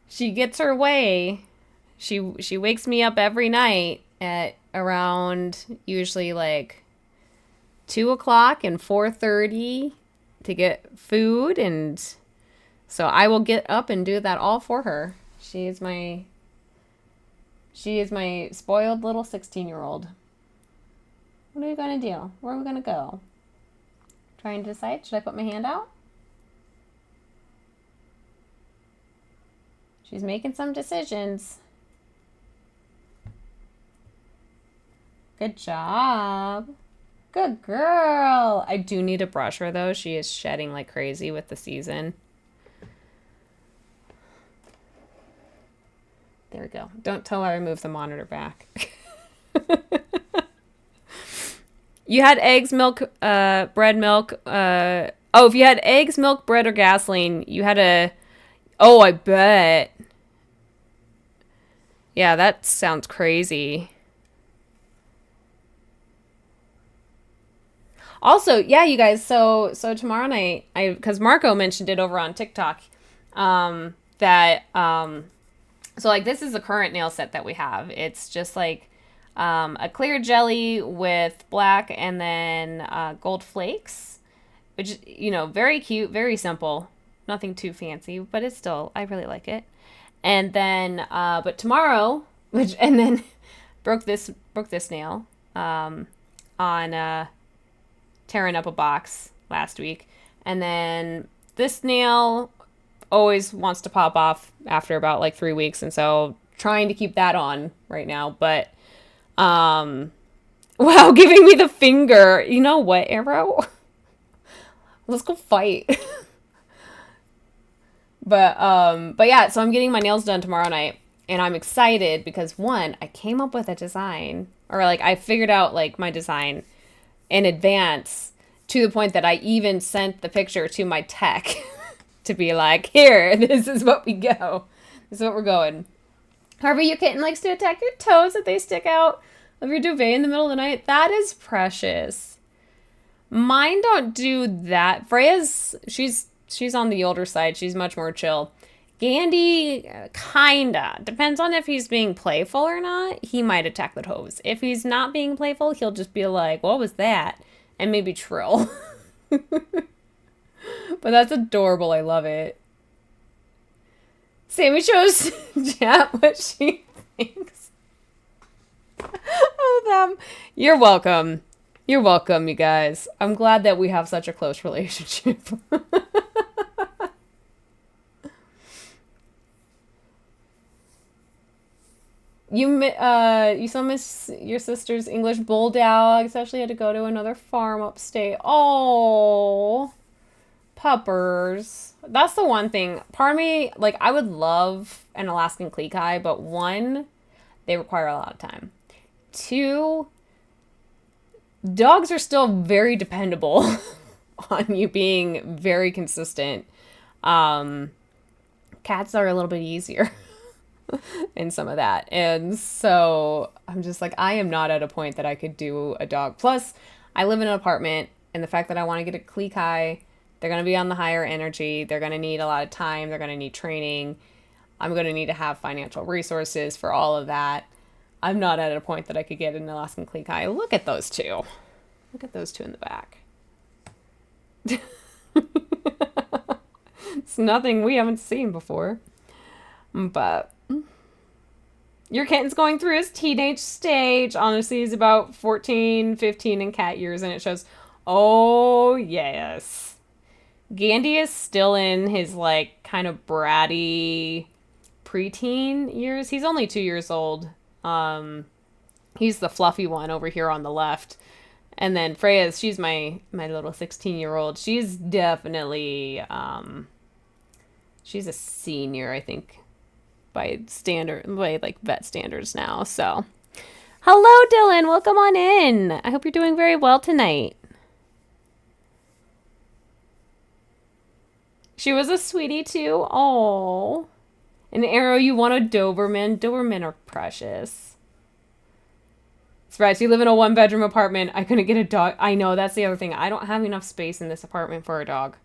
She gets her way. She wakes me up every night at around usually 2 o'clock and 4:30 to get food, and so I will get up and do that all for her. She is my spoiled little 16-year-old. What are we going to do? Where are we going to go? Trying to decide. Should I put my hand out? She's making some decisions. Good job. Good girl. I do need to brush her, though. She is shedding like crazy with the season. There we go. Don't tell her I moved the monitor back. You had eggs, milk, bread, milk. If you had eggs, milk, bread, or gasoline, you had a... Oh, I bet. Yeah, that sounds crazy. Also, yeah, you guys. So tomorrow night, because Marco mentioned it over on TikTok, that so like this is the current nail set that we have. It's just like a clear jelly with black and then gold flakes, which is, very cute, very simple, nothing too fancy, but it's still I really like it. And then but tomorrow, which and then broke this nail on tearing up a box last week. And then this nail always wants to pop off after about like 3 weeks. And so trying to keep that on right now. But, wow, giving me the finger. You know what, Arrow? Let's go fight. But yeah, so I'm getting my nails done tomorrow night. And I'm excited because one, I came up with a design or like I figured out like my design in advance to the point that I even sent the picture to my tech to be like, here, this is what we go. This is what we're going. However, your kitten likes to attack your toes if they stick out of your duvet in the middle of the night. That is precious. Mine don't do that. Freya's, she's on the older side. She's much more chill. Gandy, kinda. Depends on if he's being playful or not. He might attack the toes. If he's not being playful, he'll just be like, what was that? And maybe trill. But that's adorable. I love it. Sammy shows Chat what she thinks of them. You're welcome. You're welcome, you guys. I'm glad that we have such a close relationship. You still miss your sister's English bulldog, especially had to go to another farm upstate. Oh, puppers. That's the one thing. Part of me, like, I would love an Alaskan Klekai, but one, they require a lot of time. Two, dogs are still very dependable on you being very consistent. Cats are a little bit easier. In some of that. And so I'm just like, I am not at a point that I could do a dog. Plus, I live in an apartment, and the fact that I want to get a Klekai, they're going to be on the higher energy. They're going to need a lot of time. They're going to need training. I'm going to need to have financial resources for all of that. I'm not at a point that I could get an Alaskan Klekai. Look at those two. Look at those two in the back. It's nothing we haven't seen before. But your kitten's going through his teenage stage. Honestly, he's about 14, 15 in cat years, and it shows, oh, yes. Gandhi is still in his, like, kind of bratty preteen years. He's only 2 years old. He's the fluffy one over here on the left. And then Freya's, she's my little 16-year-old. She's definitely, she's a senior, I think, by like vet standards now. So, hello, Dylan. Welcome on in. I hope you're doing very well tonight. She was a sweetie too. Oh, an Arrow. You want a Doberman? Doberman are precious. That's right. So you live in a 1-bedroom apartment. I couldn't get a dog. I know, that's the other thing. I don't have enough space in this apartment for a dog.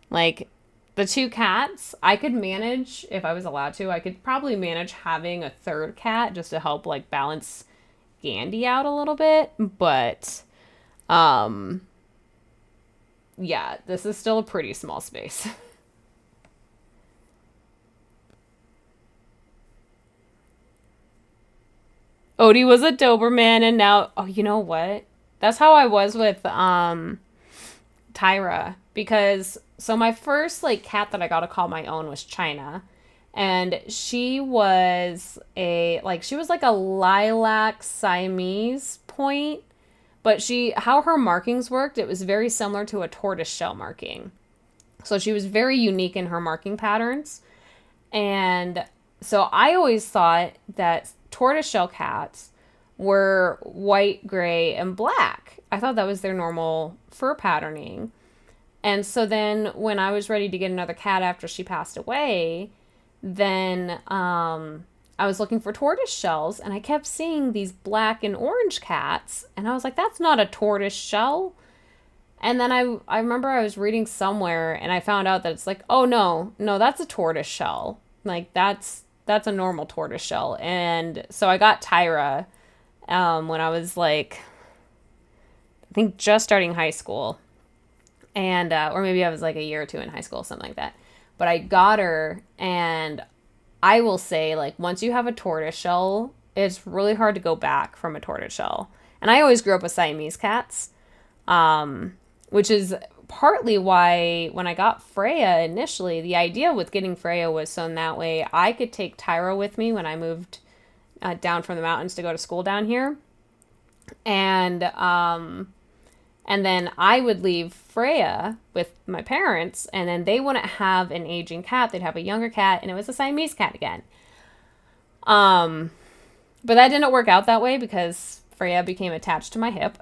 Like, the 2 cats, I could manage, if I was allowed to, I could probably manage having a 3rd cat just to help, like, balance Gandhi out a little bit. But, yeah, this is still a pretty small space. Odie was a Doberman, and now, oh, you know what? That's how I was with, Tyra, because, so my first, like, cat that I got to call my own was China, and she was she was like a lilac Siamese point, but how her markings worked, it was very similar to a tortoise shell marking. So she was very unique in her marking patterns, and so I always thought that tortoiseshell cats were white, gray, and black. I thought that was their normal fur patterning. And so then when I was ready to get another cat after she passed away, then I was looking for tortoise shells, and I kept seeing these black and orange cats, and I was like, that's not a tortoise shell. And then I remember I was reading somewhere and I found out that it's like, oh no, that's a tortoise shell. Like that's a normal tortoise shell. And so I got Tyra when I was like, I think just starting high school, and or maybe I was like a year or two in high school, something like that. But I got her, and I will say, like, once you have a tortoise shell, it's really hard to go back from a tortoise shell. And I always grew up with Siamese cats, which is partly why when I got Freya initially, the idea with getting Freya was so in that way I could take Tyra with me when I moved down from the mountains to go to school down here, and then I would leave Freya with my parents, and then they wouldn't have an aging cat; they'd have a younger cat, and it was a Siamese cat again. But that didn't work out that way because Freya became attached to my hip.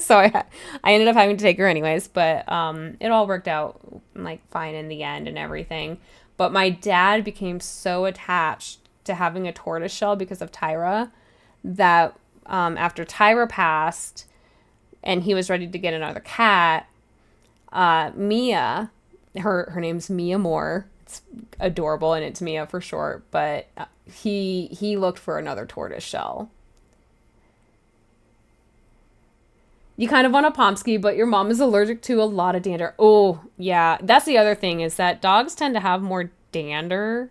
So I ended up having to take her anyways, but it all worked out like fine in the end and everything. But my dad became so attached to having a tortoise shell because of Tyra that after Tyra passed and he was ready to get another cat, Mia, her name's Mia Moore. It's adorable and it's Mia for short, but he looked for another tortoise shell. You kind of want a Pomsky, but your mom is allergic to a lot of dander. Oh, yeah. That's the other thing is that dogs tend to have more dander.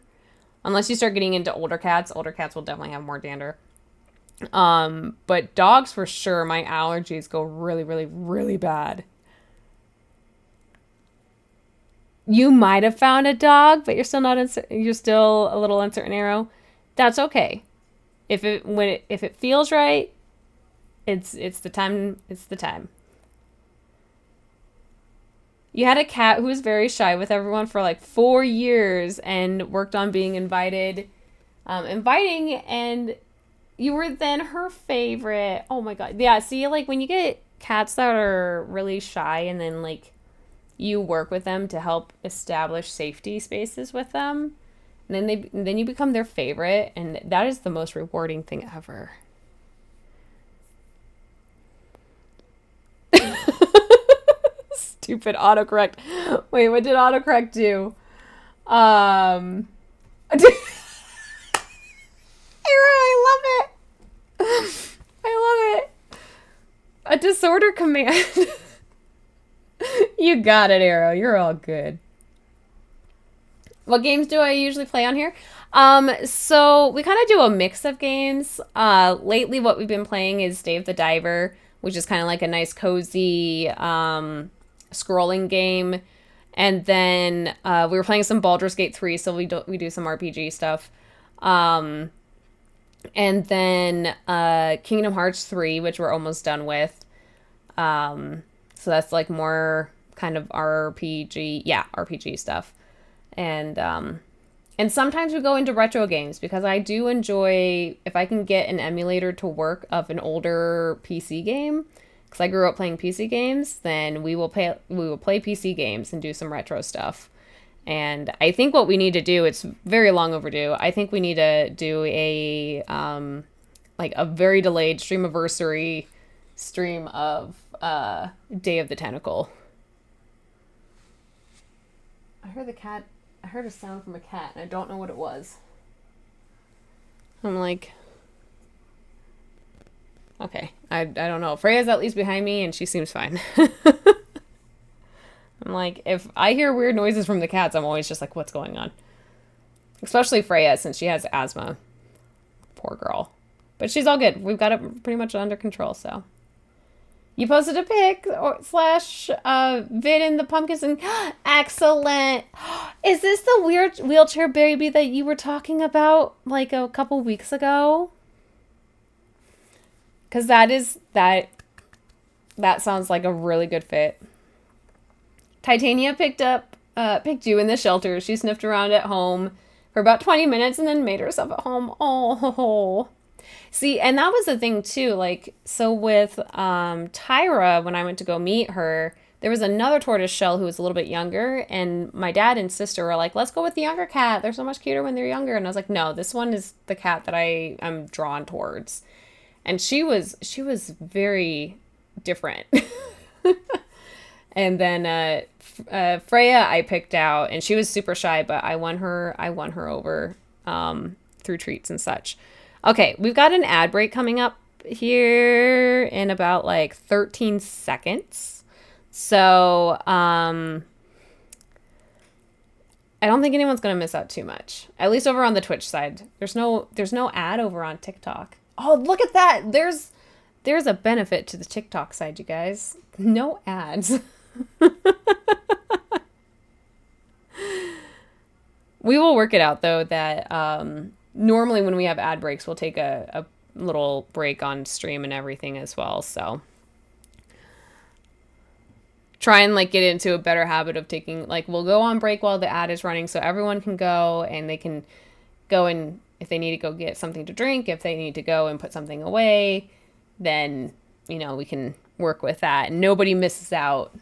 Unless you start getting into older cats. Older cats will definitely have more dander. But dogs for sure, my allergies go really, really, really bad. You might have found a dog, but you're still not you're still a little uncertain, Arrow. That's okay. If it feels right, it's the time. It's the time. You had a cat who was very shy with everyone for like 4 years and worked on being inviting, and you were then her favorite. Oh my God. Yeah, see, like when you get cats that are really shy and then like you work with them to help establish safety spaces with them, and then you become their favorite, and that is the most rewarding thing ever. Stupid autocorrect. Wait, what did autocorrect do? Arrow, I love it. I love it. A disorder command. You got it, Arrow. You're all good. What games do I usually play on here? So we kind of do a mix of games. Lately what we've been playing is Dave the Diver, which is kind of like a nice cozy scrolling game. And then we were playing some Baldur's Gate 3, so we do some RPG stuff. And then Kingdom Hearts 3, which we're almost done with. So that's like more kind of RPG stuff. And sometimes we go into retro games because I do enjoy if I can get an emulator to work of an older PC game. Because I grew up playing PC games, then we will play PC games and do some retro stuff. And I think what we need to do, it's very long overdue. I think we need to do a like a very delayed streamiversary stream of Day of the Tentacle. I heard a sound from a cat and I don't know what it was. I'm like, okay, I don't know. Freya's at least behind me and she seems fine. I'm like, if I hear weird noises from the cats, I'm always just like, what's going on? Especially Freya, since she has asthma. Poor girl. But she's all good. We've got it pretty much under control, so. You posted a pic slash vid in the pumpkins and excellent. Is this the weird wheelchair baby that you were talking about like a couple weeks ago? Because that sounds like a really good fit. Titania picked you in the shelter. She sniffed around at home for about 20 minutes and then made herself at home. Oh. See, and that was the thing too, like, so with Tyra, when I went to go meet her, there was another tortoise shell who was a little bit younger, and my dad and sister were like, let's go with the younger cat. They're so much cuter when they're younger. And I was like, no, this one is the cat that I am drawn towards. And she was very different. And then Freya I picked out, and she was super shy, but I won her over through treats and such. Okay, we've got an ad break coming up here in about like 13 seconds. So I don't think anyone's gonna miss out too much. At least over on the Twitch side. There's no ad over on TikTok. Oh, look at that! There's a benefit to the TikTok side, you guys. No ads. We will work it out though that normally when we have ad breaks, we'll take a little break on stream and everything as well. So try and like get into a better habit of taking, like, we'll go on break while the ad is running so everyone can go and they can go, and if they need to go get something to drink, if they need to go and put something away, then, you know, we can work with that and nobody misses out.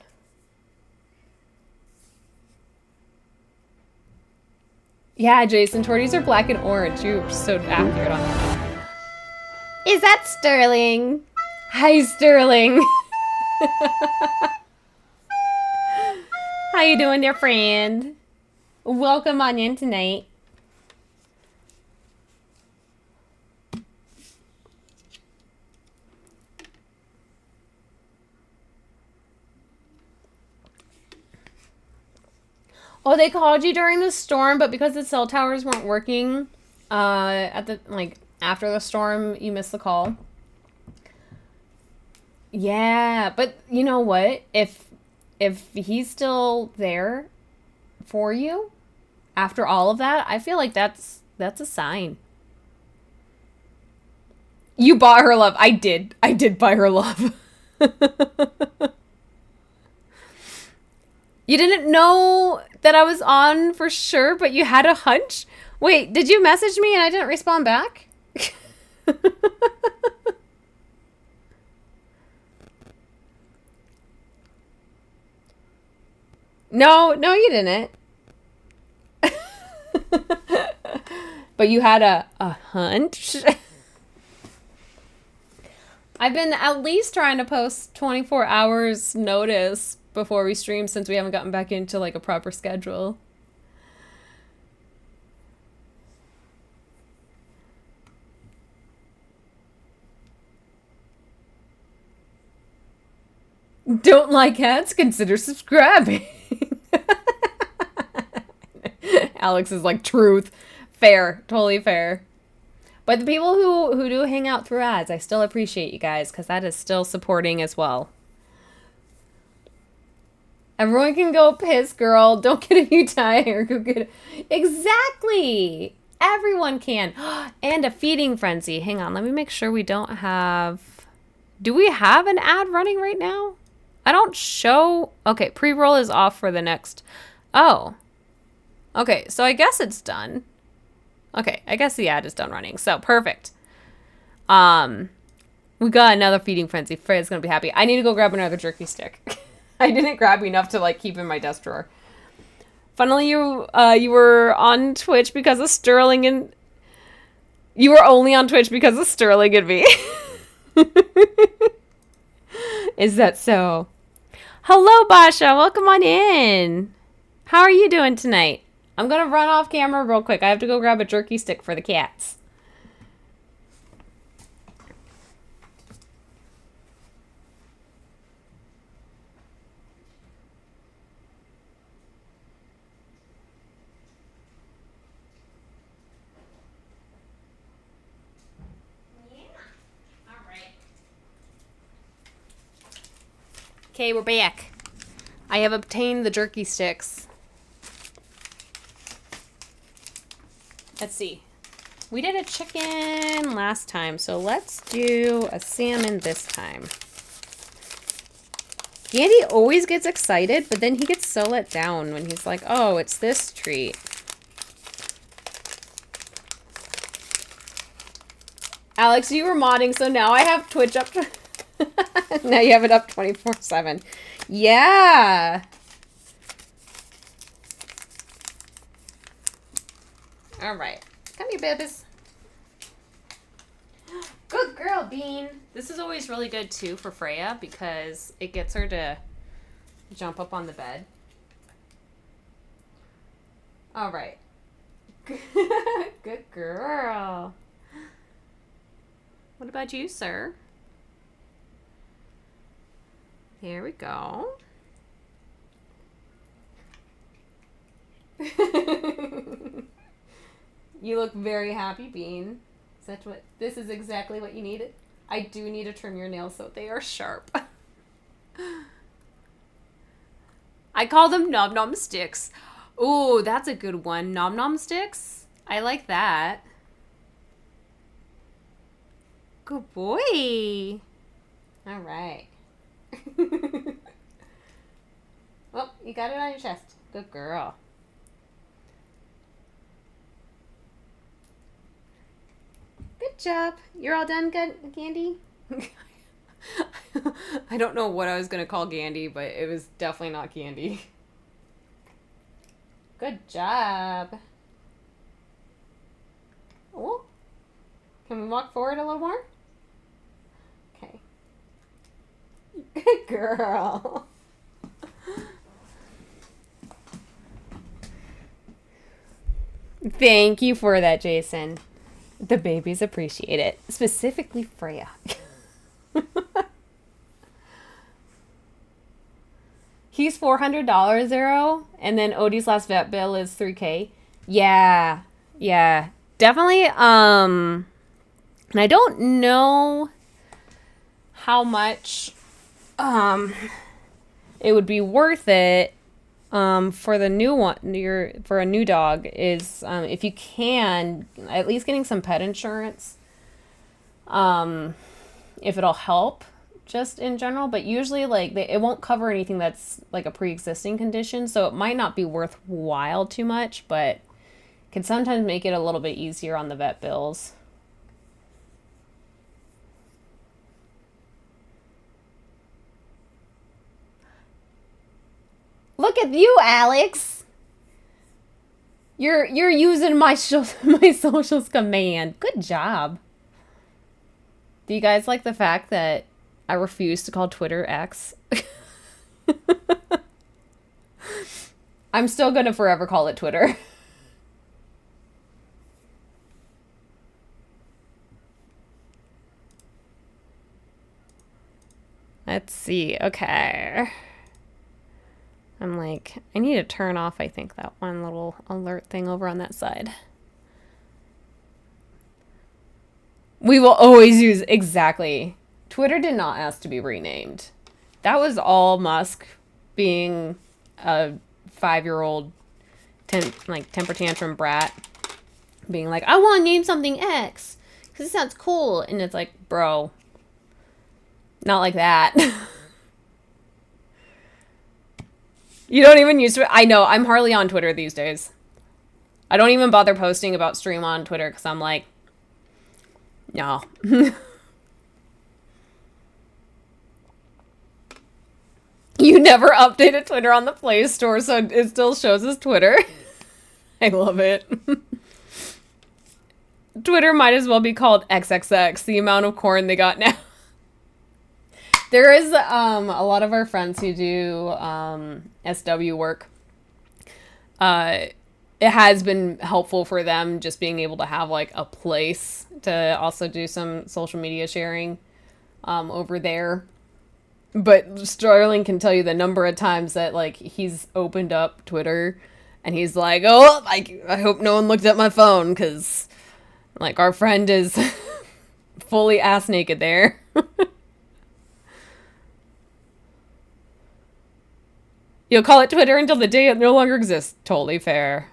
Yeah, Jason, torties are black and orange. You're so accurate on that. Is that Sterling? Hi, Sterling. How you doing there, friend? Welcome on in tonight. Oh, they called you during the storm, but because the cell towers weren't working at the, like, after the storm, you missed the call. Yeah, but you know what? If he's still there for you after all of that, I feel like that's a sign. You bought her love. I did buy her love. You didn't know that I was on for sure, but you had a hunch? Wait, did you message me and I didn't respond back? No, you didn't. But you had a hunch? I've been at least trying to post 24 hours notice before we stream since we haven't gotten back into like a proper schedule. Don't like ads? Consider subscribing. Alex is like, truth. Fair. Totally fair. But the people who do hang out through ads, I still appreciate you guys because that is still supporting as well. Everyone can go piss, girl. Don't get a new tire. Go get it. Exactly. Everyone can. And a feeding frenzy. Hang on. Let me make sure we don't have... Do we have an ad running right now? I don't show... Okay, pre-roll is off for the next... Oh. Okay, so I guess it's done. Okay, I guess the ad is done running. So, perfect. We got another feeding frenzy. Freya's gonna be happy. I need to go grab another jerky stick. I didn't grab enough to like keep in my desk drawer. Funnily, you were on Twitch because of Sterling and... You were only on Twitch because of Sterling and me. Is that so? Hello, Basha. Welcome on in. How are you doing tonight? I'm going to run off camera real quick. I have to go grab a jerky stick for the cats. Okay, we're back. I have obtained the jerky sticks. Let's see. We did a chicken last time, so let's do a salmon this time. Andy always gets excited, but then he gets so let down when he's like, oh, it's this treat. Alex, you were modding, so now I have Twitch up to... Now you have it up 24/7. Yeah. All right. Come here, babies. Good girl, Bean. This is always really good, too, for Freya because it gets her to jump up on the bed. All right. Good girl. What about you, sir? Here we go. You look very happy, Bean. This is exactly what you needed? I do need to trim your nails so they are sharp. I call them nom nom sticks. Ooh, that's a good one. Nom nom sticks? I like that. Good boy. All right. Oh, you got it on your chest. Good girl. Good job. You're all done, good, Gandy? I don't know what I was going to call Gandy, but it was definitely not Candy. Good job. Oh, can we walk forward a little more? Okay. Good girl. Thank you for that, Jason. The babies appreciate it. Specifically Freya. He's $400, Zero, and then Odie's last vet bill is $3K. Yeah. Definitely, and I don't know how much, it would be worth it, for the new one, for a new dog is, if you can, at least getting some pet insurance, if it'll help just in general, but usually like it won't cover anything that's like a pre-existing condition, so it might not be worthwhile too much, but can sometimes make it a little bit easier on the vet bills. Look at you, Alex. You're using my socials command. Good job. Do you guys like the fact that I refuse to call Twitter X? I'm still gonna forever call it Twitter. Let's see. Okay. I'm like, I need to turn off, I think, that one little alert thing over on that side. We will always use, exactly. Twitter did not ask to be renamed. That was all Musk being a 5-year-old temper tantrum brat, being like, I want to name something X because it sounds cool. And it's like, bro, not like that. You don't even use Twitter. I know, I'm hardly on Twitter these days. I don't even bother posting about stream on Twitter because I'm like, no. You never updated Twitter on the Play Store, so it still shows as Twitter. I love it. Twitter might as well be called XXX, the amount of corn they got now. There is a lot of our friends who do SW work. It has been helpful for them just being able to have like a place to also do some social media sharing over there. But Sterling can tell you the number of times that like he's opened up Twitter and he's like, oh, I hope no one looked at my phone because like our friend is fully ass naked there. You'll call it Twitter until the day it no longer exists. Totally fair.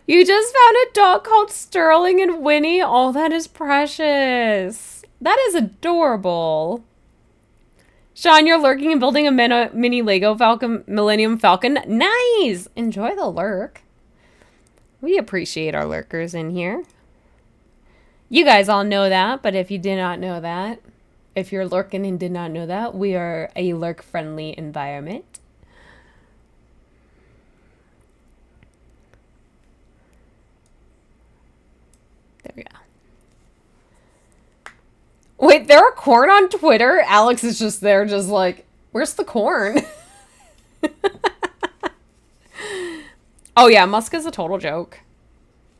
You just found a dog called Sterling and Winnie? Oh, that is precious. That is adorable. Sean, you're lurking and building a mini Lego Falcon, Millennium Falcon. Nice! Enjoy the lurk. We appreciate our lurkers in here. You guys all know that, but if you did not know that, if you're lurking and did not know that, we are a lurk-friendly environment. There we go. Wait, if there are corn on Twitter, Alex is just there, just like, where's the corn? Oh yeah, Musk is a total joke.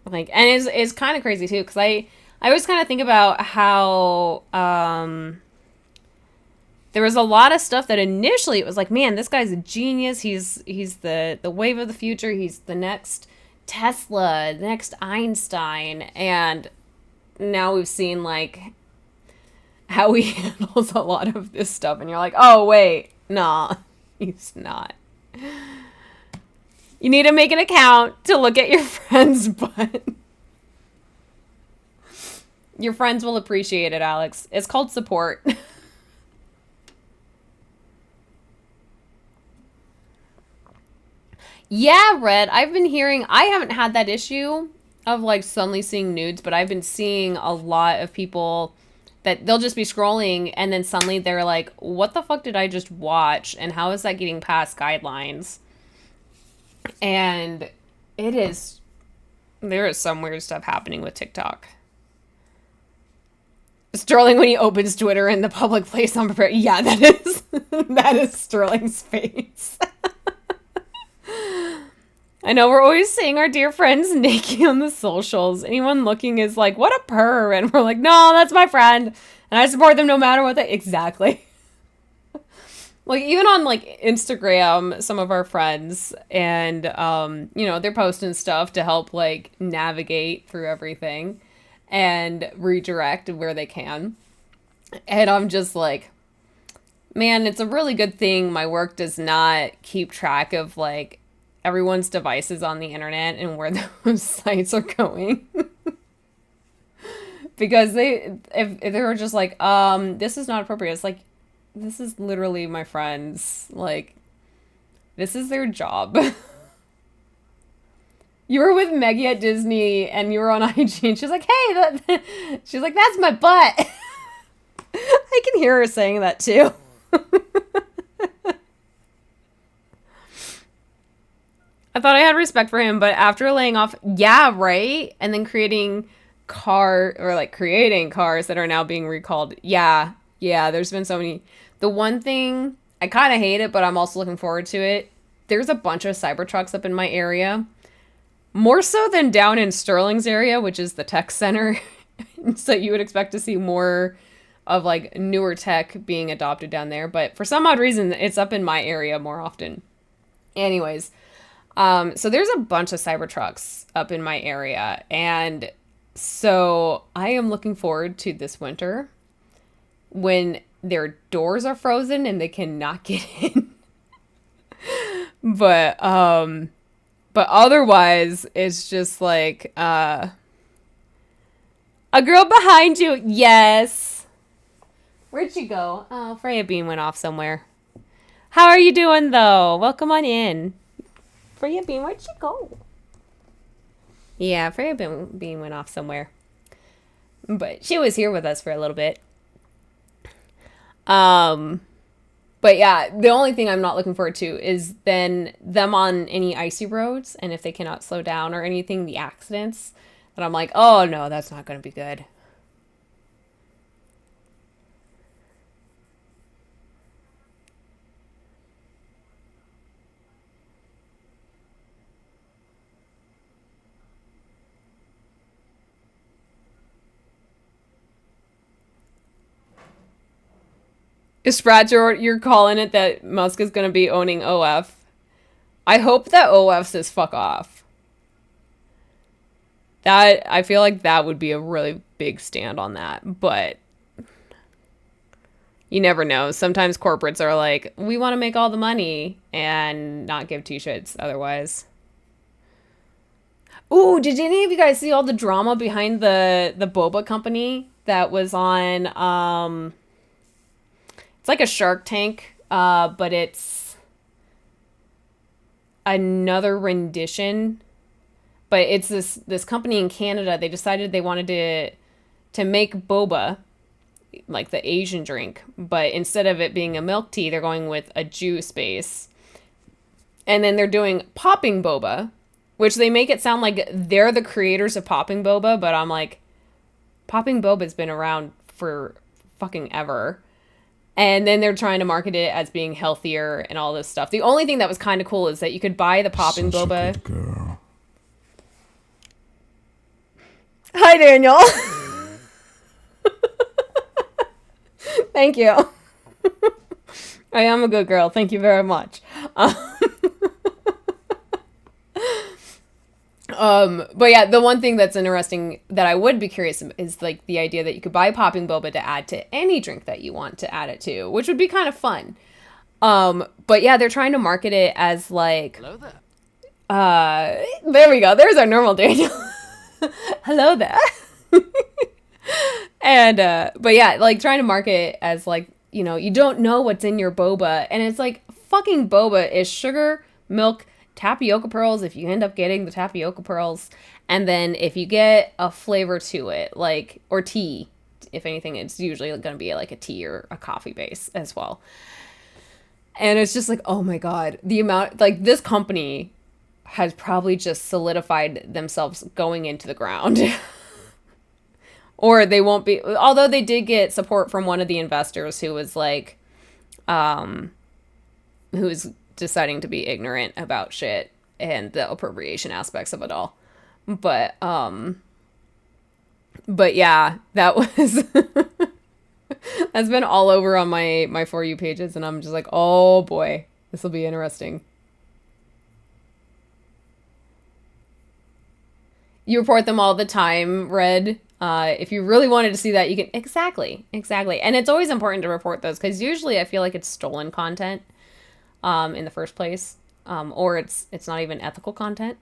Like, and it's kind of crazy too, because I always kind of think about how there was a lot of stuff that initially it was like, man, this guy's a genius. He's the wave of the future. He's the next Tesla, the next Einstein, and now we've seen like how he handles a lot of this stuff, and you're like, oh wait, nah, he's not. You need to make an account to look at your friends' butt. Your friends will appreciate it, Alex. It's called support. Yeah, Red, I've been hearing, I haven't had that issue of like suddenly seeing nudes, but I've been seeing a lot of people that they'll just be scrolling and then suddenly they're like, what the fuck did I just watch? And how is that getting past guidelines? And there is some weird stuff happening with TikTok. Sterling, when he opens Twitter in the public place, unprepared. Yeah, that is Sterling's face. I know we're always seeing our dear friends naked on the socials. Anyone looking is like, what a perv. And we're like, no, that's my friend. And I support them no matter what they... Exactly. Like, even on, like, Instagram, some of our friends, and, they're posting stuff to help, like, navigate through everything and redirect where they can. And I'm just like, man, it's a really good thing my work does not keep track of, like, everyone's devices on the internet and where those sites are going. Because if they were just like, this is not appropriate, it's like, this is literally my friends. Like, this is their job. You were with Maggie at Disney and you were on IG and she's like, hey, she's like, that's my butt. I can hear her saying that too. I thought I had respect for him, but after laying off, yeah, right? And then creating cars that are now being recalled. Yeah, there's been so many. The one thing, I kind of hate it, but I'm also looking forward to it. There's a bunch of Cybertrucks up in my area. More so than down in Sterling's area, which is the tech center. So you would expect to see more of like newer tech being adopted down there. But for some odd reason, it's up in my area more often. Anyways, so there's a bunch of Cybertrucks up in my area. And so I am looking forward to this winter when their doors are frozen and they cannot get in. But otherwise, it's just like, a girl behind you. Yes. Where'd she go? Oh, Freya Bean went off somewhere. How are you doing, though? Welcome on in. Freya Bean, where'd she go? Yeah, Freya Bean went off somewhere. But she was here with us for a little bit. But yeah, the only thing I'm not looking forward to is then them on any icy roads, and if they cannot slow down or anything, the accidents. And I'm like, oh no, that's not going to be good. Is Sprat, you're calling it that Musk is going to be owning OF? I hope that OF says fuck off. I feel like that would be a really big stand on that, but you never know. Sometimes corporates are like, we want to make all the money and not give two shits otherwise. Ooh, did any of you guys see all the drama behind the boba company that was on, it's like a Shark Tank, but it's another rendition. But it's this company in Canada. They decided they wanted to make boba, like the Asian drink, but instead of it being a milk tea, they're going with a juice base. And then they're doing popping boba, which they make it sound like they're the creators of popping boba, but I'm like, popping boba's been around for fucking ever. And then they're trying to market it as being healthier and all this stuff. The only thing that was kind of cool is that you could buy the popping Such boba. a good girl. Hi, Daniel. Thank you. I am a good girl. Thank you very much. But yeah, the one thing that's interesting that I would be curious is like the idea that you could buy popping boba to add to any drink that you want to add it to, which would be kind of fun. But yeah, they're trying to market it as like, Hello there. there we go. There's our normal Daniel. Hello there. And, but yeah, like trying to market it as like, you know, you don't know what's in your boba. And it's like, fucking boba is sugar, milk, tapioca pearls if you end up getting the tapioca pearls, and then if you get a flavor to it, like, or tea, if anything, it's usually going to be like a tea or a coffee base as well. And it's just like, oh my god, the amount, like, this company has probably just solidified themselves going into the ground. Or they won't be, although they did get support from one of the investors who was like, who's deciding to be ignorant about shit and the appropriation aspects of it all. But yeah, that was that's been all over on my For You pages, and I'm just like, oh boy, this will be interesting. You report them all the time, Red. If you really wanted to see that, you can, exactly. And it's always important to report those, because usually I feel like it's stolen content. In the first place, or it's not even ethical content.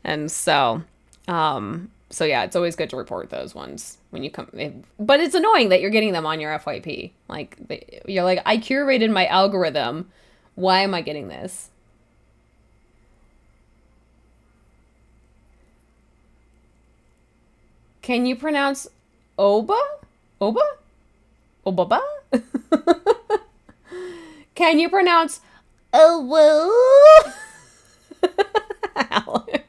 And so yeah, it's always good to report those ones when you come, but it's annoying that you're getting them on your FYP. Like, you're like, I curated my algorithm. Why am I getting this? Can you pronounce Oba? Oba? Obaba? Can you pronounce oh whoa? Alex.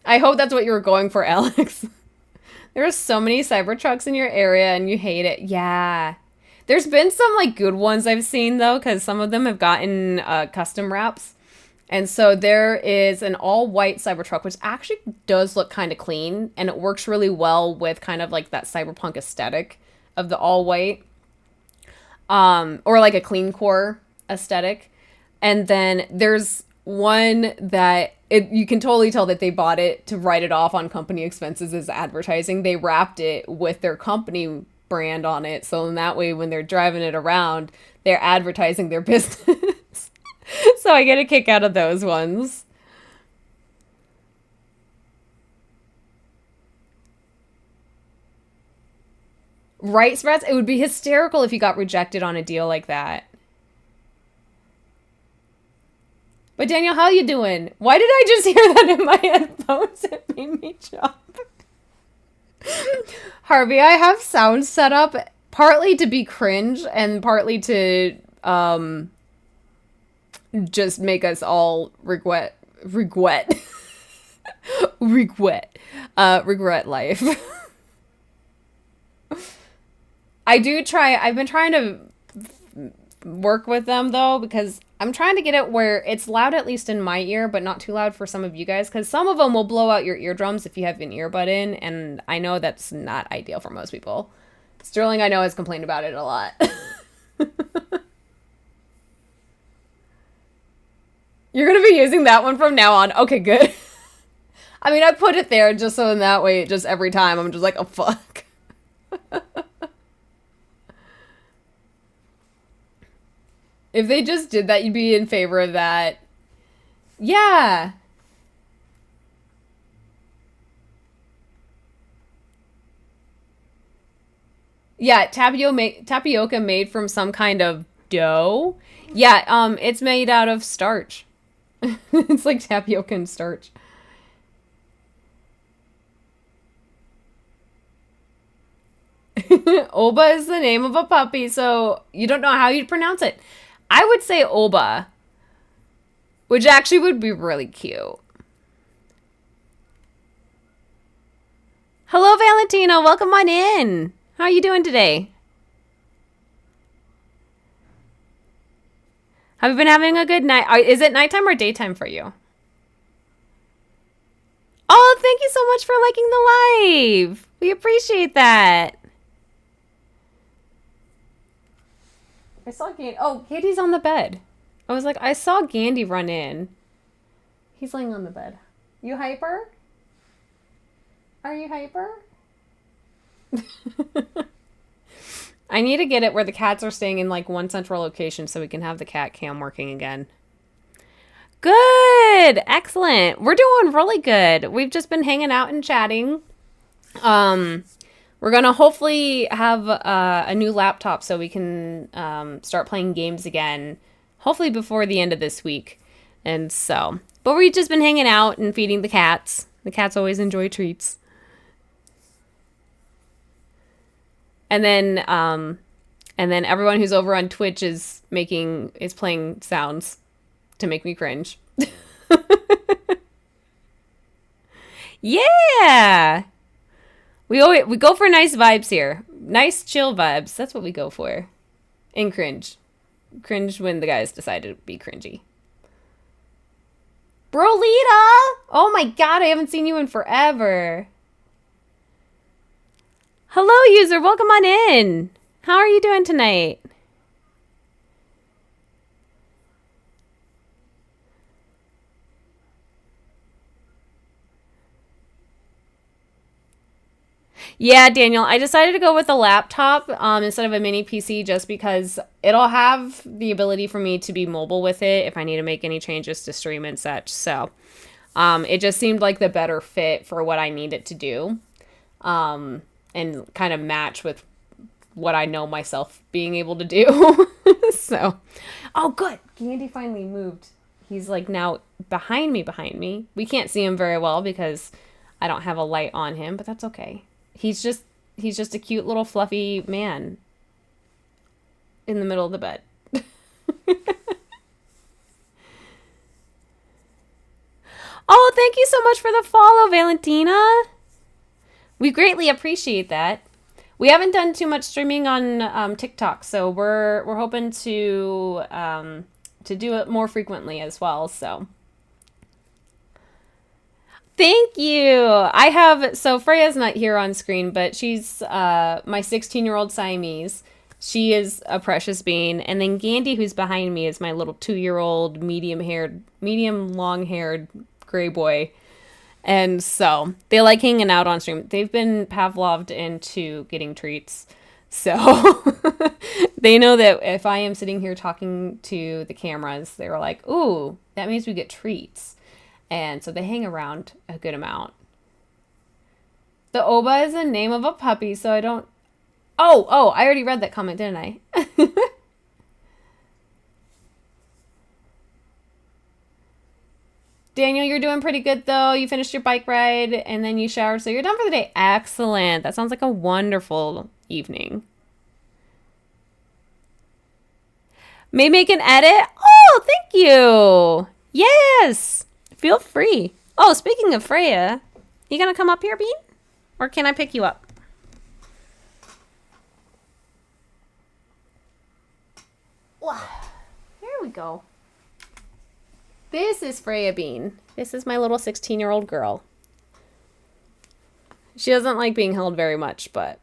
I hope that's what you were going for, Alex. There are so many Cybertrucks in your area and you hate it. Yeah. There's been some like good ones I've seen though, because some of them have gotten custom wraps. And so there is an all-white Cybertruck, which actually does look kind of clean, and it works really well with kind of like that cyberpunk aesthetic of the all-white. Or like a clean core aesthetic. And then there's one that you can totally tell that they bought it to write it off on company expenses as advertising. They wrapped it with their company brand on it, so in that way when they're driving it around, they're advertising their business. So I get a kick out of those ones. Right, Sprats? It would be hysterical if you got rejected on a deal like that. But Daniel, how you doing? Why did I just hear that in my headphones? It made me jump. Harvey, I have sound set up partly to be cringe and partly to just make us all regret life. I've been trying to work with them though, because I'm trying to get it where it's loud, at least in my ear, but not too loud for some of you guys, because some of them will blow out your eardrums if you have an earbud in, and I know that's not ideal for most people. Sterling, I know, has complained about it a lot. You're going to be using that one from now on. Okay, good. I mean, I put it there just so in that way, just every time, I'm just like, oh, fuck. If they just did that, you'd be in favor of that. Yeah. Yeah, tapioca made from some kind of dough. Yeah, it's made out of starch. It's like tapioca and starch. Oba is the name of a puppy, so you don't know how you'd pronounce it. I would say Oba, which actually would be really cute. Hello, Valentina. Welcome on in. How are you doing today? Have you been having a good night? Is it nighttime or daytime for you? Oh, thank you so much for liking the live. We appreciate that. I saw Gandy. Oh, Katie's on the bed. I was like, I saw Gandy run in. He's laying on the bed. You hyper? Are you hyper? I need to get it where the cats are staying in like one central location so we can have the cat cam working again. Good. Excellent. We're doing really good. We've just been hanging out and chatting. We're going to hopefully have a new laptop so we can start playing games again, hopefully before the end of this week. And so, but we've just been hanging out and feeding the cats. The cats always enjoy treats. And then everyone who's over on Twitch is playing sounds to make me cringe. Yeah. We go for nice vibes here. Nice chill vibes. That's what we go for. And cringe. Cringe when the guys decide to be cringy. Brolita! Oh my god, I haven't seen you in forever. Hello, user. Welcome on in. How are you doing tonight? Yeah, Daniel, I decided to go with a laptop instead of a mini PC just because it'll have the ability for me to be mobile with it if I need to make any changes to stream and such. So it just seemed like the better fit for what I need it to do and kind of match with what I know myself being able to do. So, oh, good. Gandy finally moved. He's like now behind me. We can't see him very well because I don't have a light on him, but that's okay. He's just a cute little fluffy man in the middle of the bed. Oh, thank you so much for the follow, Valentina. We greatly appreciate that. We haven't done too much streaming on TikTok, so we're hoping to do it more frequently as well. So. Thank you. So Freya's not here on screen, but she's my 16-year-old Siamese. She is a precious bean. And then Gandy, who's behind me, is my little 2-year-old medium long-haired gray boy. And so they like hanging out on stream. They've been Pavloved into getting treats. So they know that if I am sitting here talking to the cameras, they were like, ooh, that means we get treats. And so they hang around a good amount. The Oba is the name of a puppy, so I don't... Oh, I already read that comment, didn't I? Daniel, you're doing pretty good, though. You finished your bike ride, and then you showered, so you're done for the day. Excellent. That sounds like a wonderful evening. May make an edit? Oh, thank you. Yes. Feel free. Oh, speaking of Freya, you gonna come up here, Bean? Or can I pick you up? There we go. This is Freya Bean. This is my little 16-year-old girl. She doesn't like being held very much, but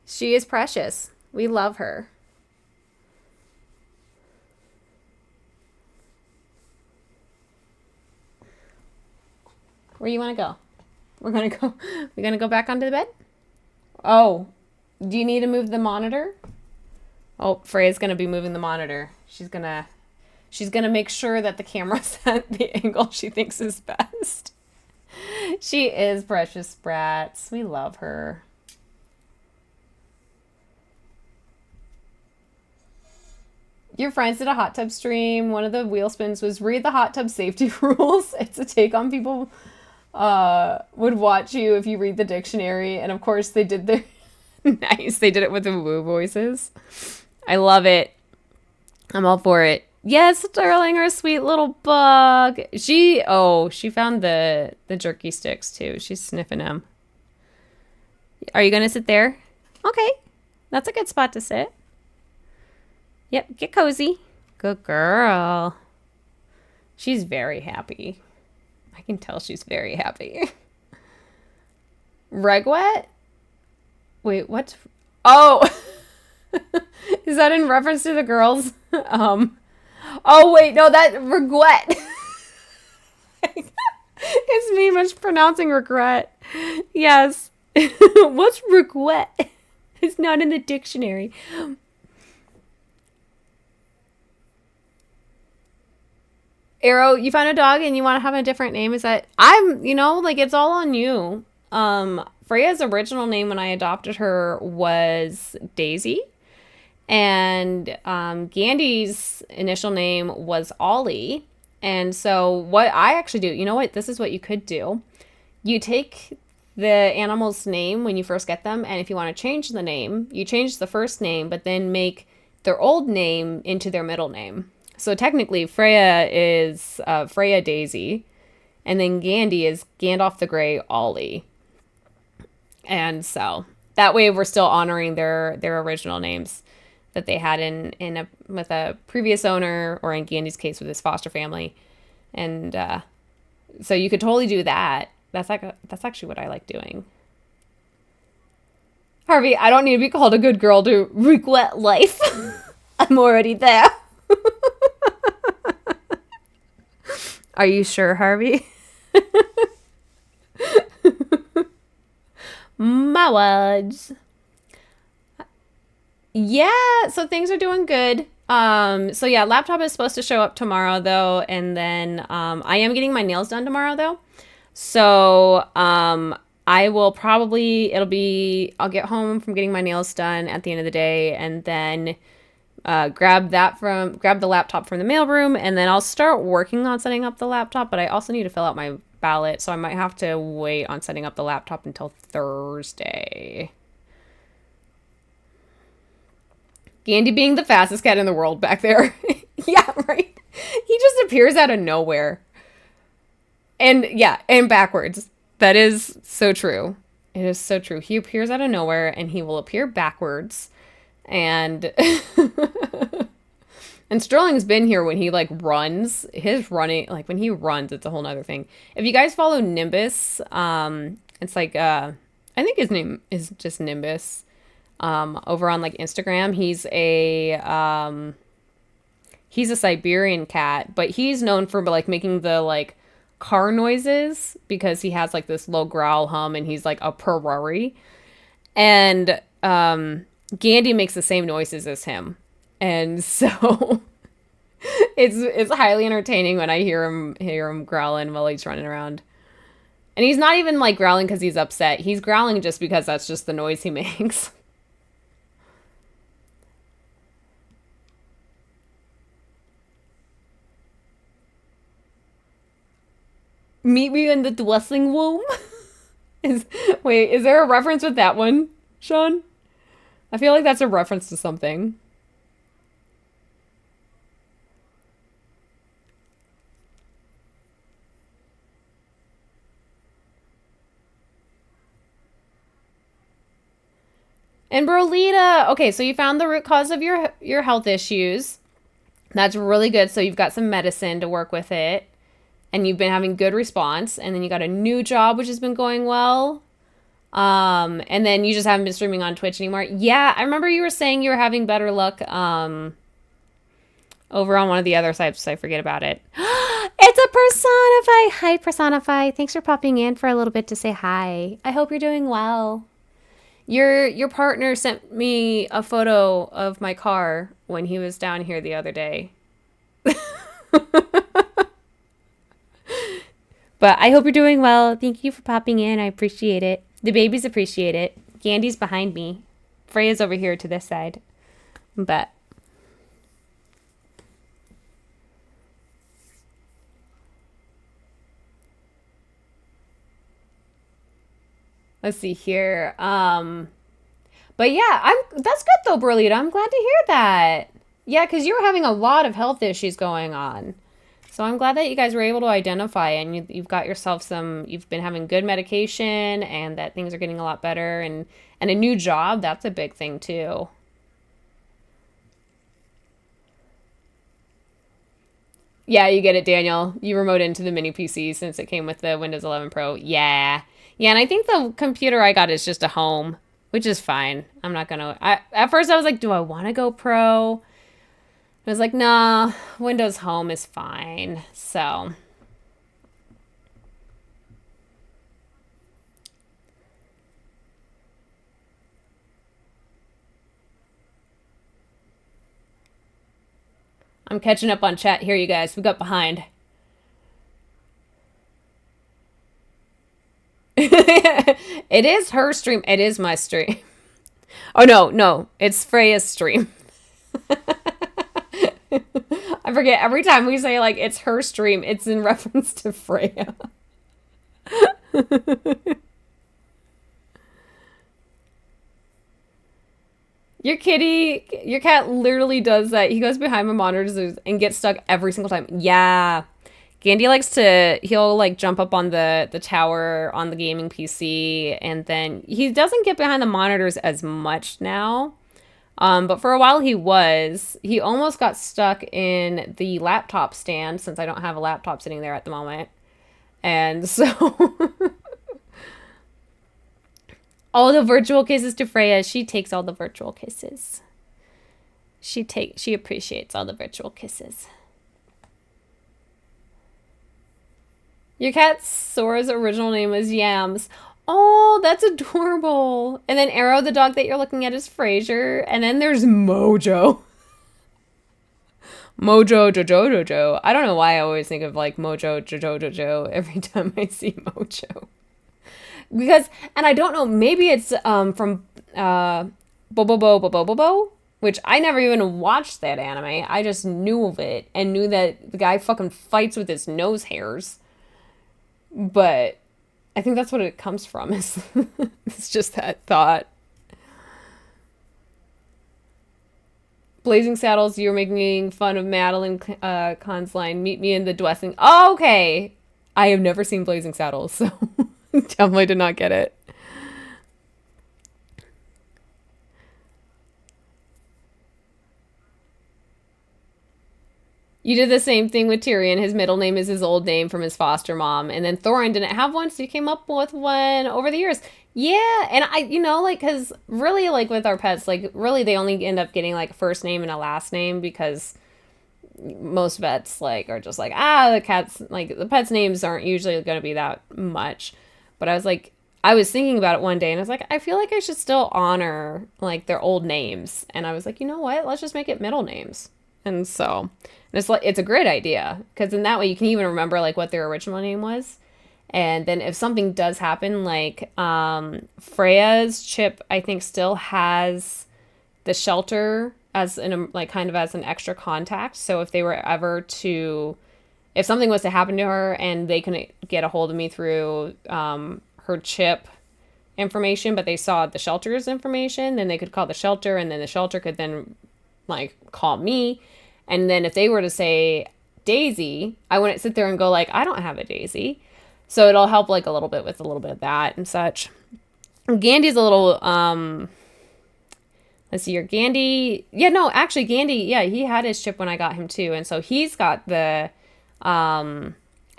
she is precious. We love her. Where you want to go? We're gonna go back onto the bed? Oh, do you need to move the monitor? Oh, Freya's gonna be moving the monitor. She's gonna make sure that the camera's at the angle she thinks is best. She is precious brats. We love her. Your friends did a hot tub stream. One of the wheel spins was read the hot tub safety rules. It's a take on people would watch you if you read the dictionary. And of course they did the nice. They did it with the woo voices. I love it. I'm all for it. Yes, darling, our sweet little bug. She found the jerky sticks too. She's sniffing them. Are you gonna sit there? Okay, that's a good spot to sit. Yep, get cozy. Good girl. She's very happy. I can tell she's very happy. Regwet? Wait, what's... Oh! Is that in reference to the girls? Oh, wait, no, that... Regret. It's me mispronouncing regret. Yes. What's regret? It's not in the dictionary. Arrow, you found a dog and you want to have a different name? Is that like it's all on you. Freya's original name when I adopted her was Daisy, and Gandy's initial name was Ollie. And so what I actually do, you know what? This is what you could do. You take the animal's name when you first get them, and if you want to change the name, you change the first name, but then make their old name into their middle name. So technically, Freya is Freya Daisy, and then Gandy is Gandalf the Grey Ollie. And so that way, we're still honoring their original names that they had with a previous owner, or in Gandy's case with his foster family. And so you could totally do that. That's actually what I like doing. Harvey, I don't need to be called a good girl to regret life. I'm already there. Are you sure, Harvey? My words. Yeah, so things are doing good. So yeah, laptop is supposed to show up tomorrow though, and then I am getting my nails done tomorrow though. So I will probably I'll get home from getting my nails done at the end of the day, and then grab the laptop from the mailroom, and then I'll start working on setting up the laptop, but I also need to fill out my ballot, so I might have to wait on setting up the laptop until Thursday. Gandy being the fastest cat in the world back there. Yeah, right? He just appears out of nowhere. And yeah, and backwards. That is so true. It is so true. He appears out of nowhere, and he will appear backwards. And and Sterling's been here when he like runs. His running, like when he runs, it's a whole nother thing. If you guys follow Nimbus, it's like I think his name is just Nimbus. Over on like Instagram, he's a Siberian cat, but he's known for like making the like car noises because he has like this low growl hum, and he's like a Ferrari. And Gandy makes the same noises as him, and so it's highly entertaining when I hear him growling while he's running around. And he's not even like growling because he's upset. He's growling just because that's just the noise he makes. Meet me in the dressing room. Is there a reference with that one, Sean? I feel like that's a reference to something. And Brolita, okay, so you found the root cause of your health issues. That's really good. So you've got some medicine to work with it, and you've been having good response. And then you got a new job, which has been going well. And then you just haven't been streaming on Twitch anymore. Yeah, I remember you were saying you were having better luck over on one of the other sites. I forget about it. It's a Personify. Hi, Personify. Thanks for popping in for a little bit to say hi. I hope you're doing well. Your partner sent me a photo of my car when he was down here the other day. But I hope you're doing well. Thank you for popping in. I appreciate it. The babies appreciate it. Gandy's behind me. Freya's over here to this side. But let's see here. But yeah, that's good though, Burlita. I'm glad to hear that. Yeah, because you're having a lot of health issues going on. So I'm glad that you guys were able to identify and you've got yourself you've been having good medication and that things are getting a lot better and a new job. That's a big thing too. Yeah, you get it, Daniel. You remote into the mini PC since it came with the Windows 11 Pro. Yeah. Yeah, and I think the computer I got is just a home, which is fine. I'm not gonna. At first I was like, do I want to go Pro? I was like, nah, Windows Home is fine. So I'm catching up on chat here, you guys. We got behind. It is her stream. It is my stream. Oh, no, no. It's Freya's stream. I forget every time we say, like, it's her stream, it's in reference to Freya. Your cat literally does that. He goes behind my monitors and gets stuck every single time. Yeah. Gandhi likes to, he'll like jump up on the tower on the gaming PC, and then he doesn't get behind the monitors as much now. But for a while he almost got stuck in the laptop stand since I don't have a laptop sitting there at the moment. And so all the virtual kisses to Freya. She takes all the virtual kisses. She appreciates all the virtual kisses. Your cat Sora's original name was Yams. Oh, that's adorable. And then Arrow, the dog that you're looking at, is Frasier. And then there's Mojo. Mojo Jojo Jojo. I don't know why I always think of like Mojo Jojo Jojo every time I see Mojo. Because, and I don't know, maybe it's from Bobo, which I never even watched that anime. I just knew of it and knew that the guy fucking fights with his nose hairs. But I think that's what it comes from. It's just that thought. Blazing Saddles, you're making fun of Madeline Kahn's line, meet me in the dwelling. Oh, okay. I have never seen Blazing Saddles, so definitely did not get it. You did the same thing with Tyrion. His middle name is his old name from his foster mom. And then Thorin didn't have one, so he came up with one over the years. Yeah, and like, because really, like, with our pets, like, really, they only end up getting, like, a first name and a last name because most vets, like, are just like, the pet's names aren't usually going to be that much. But I was thinking about it one day, and I was like, I feel like I should still honor, like, their old names. And I was like, you know what? Let's just make it middle names. And so it's a great idea because in that way you can even remember like what their original name was. And then if something does happen, like Freya's chip, I think still has the shelter as kind of as an extra contact. So if something was to happen to her and they couldn't get a hold of me through her chip information, but they saw the shelter's information, then they could call the shelter, and then the shelter could then like call me. And then if they were to say Daisy, I wouldn't sit there and go like, I don't have a Daisy. So it'll help like a little bit with a little bit of that and such. Gandhi's a little let's see here. Gandhi, yeah, no, actually Gandhi, yeah, he had his chip when I got him too. And so he's got I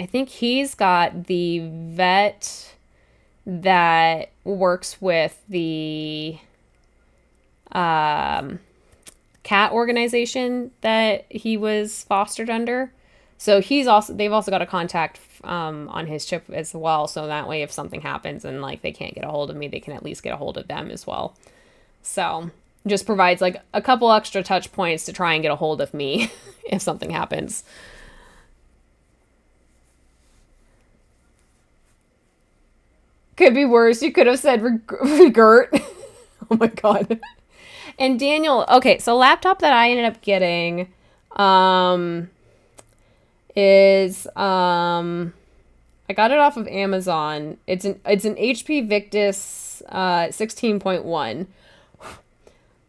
think he's got the vet that works with the cat organization that he was fostered under. So they've also got a contact on his chip as well. So that way, if something happens and like they can't get a hold of me, they can at least get a hold of them as well. So just provides like a couple extra touch points to try and get a hold of me if something happens. Could be worse. You could have said regurt. Oh my God. And Daniel, okay, so laptop that I ended up getting is I got it off of Amazon. It's an HP Victus 16.1.